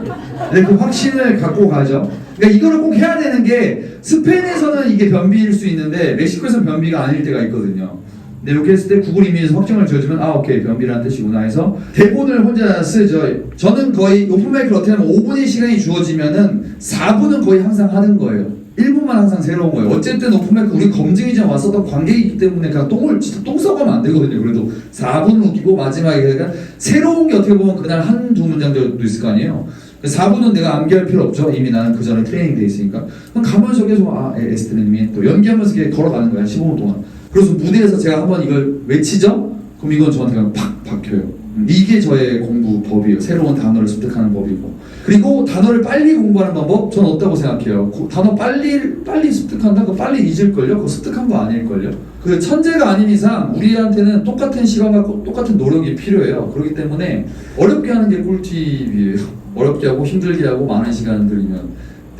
네, 그 확신을 갖고 가죠. 그러니까 이거를 꼭 해야 되는 게 스페인에서는 이게 변비일 수 있는데 멕시코에서는 변비가 아닐 때가 있거든요. 근데 이렇게 했을 때 구글 이미지에서 확정을 지어주면 오케이 변비라는 뜻이구나 해서 대본을 혼자 쓰죠. 저는 거의 오픈마이크를 어떻게 하면 5분의 시간이 주어지면은 4분은 거의 항상 하는 거예요. 1분만 항상 새로운 거예요. 어쨌든 오픈마이크 우리 검증이 전 왔었던 관객이기 때문에 그냥 똥 썩으면 안 되거든요. 그래도 4분은 웃기고 마지막에 그러니까 새로운 게 어떻게 보면 그날 한두 문장 정도 있을 거 아니에요. 4분은 내가 암기할 필요 없죠. 이미 나는 그 전에 트레이닝 돼 있으니까. 그럼 가면서 계속 에스트레니미엔토 연기하면서 이렇게 걸어가는 거야. 15분 동안. 그래서 무대에서 제가 한번 이걸 외치죠? 그럼 이건 저한테 그냥 팍 박혀요. 이게 저의 공부 법이에요. 새로운 단어를 습득하는 법이고. 그리고 단어를 빨리 공부하는 방법 저는 없다고 생각해요. 단어 빨리 습득한다? 그거 빨리 잊을걸요? 그거 습득한 거 아닐걸요? 그 천재가 아닌 이상 우리한테는 똑같은 시간과 똑같은 노력이 필요해요. 그렇기 때문에 어렵게 하는 게 꿀팁이에요. 어렵게 하고 힘들게 하고 많은 시간 들이면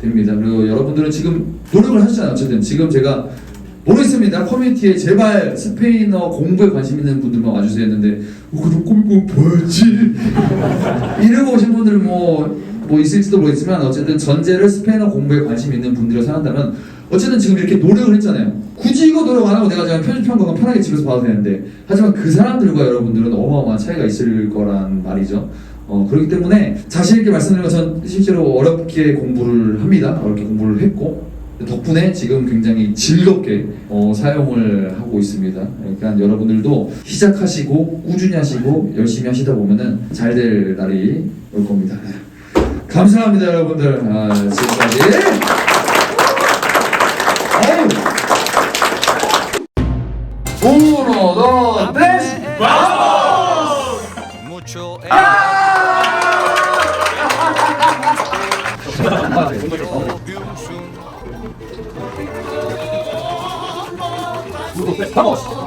됩니다. 그리고 여러분들은 지금 노력을 하시잖아요. 어쨌든 지금 제가 모르겠습니다. 커뮤니티에 제발 스페인어 공부에 관심 있는 분들만 와주세요 했는데 그럼 공부 뭐였지? 이러고 오신 분들 뭐 있을지도 모르겠지만 어쨌든 전제를 스페인어 공부에 관심 있는 분들을 생각한다면 어쨌든 지금 이렇게 노력을 했잖아요. 굳이 이거 노력 안 하고 내가 그냥 편집한 거면 편하게 집에서 봐도 되는데 하지만 그 사람들과 여러분들은 어마어마한 차이가 있을 거란 말이죠. 그렇기 때문에 자신 있게 말씀드리면 전 실제로 어렵게 공부를 합니다. 어렵게 공부를 했고 덕분에 지금 굉장히 즐겁게 사용을 하고 있습니다. 그러니까 여러분들도 시작하시고 꾸준히 하시고 열심히 하시다 보면은 잘 될 날이 올 겁니다. 감사합니다, 여러분들. 지금까지. Uno, dos, tres. ¡Vamos! Mucho. ¡Vamos!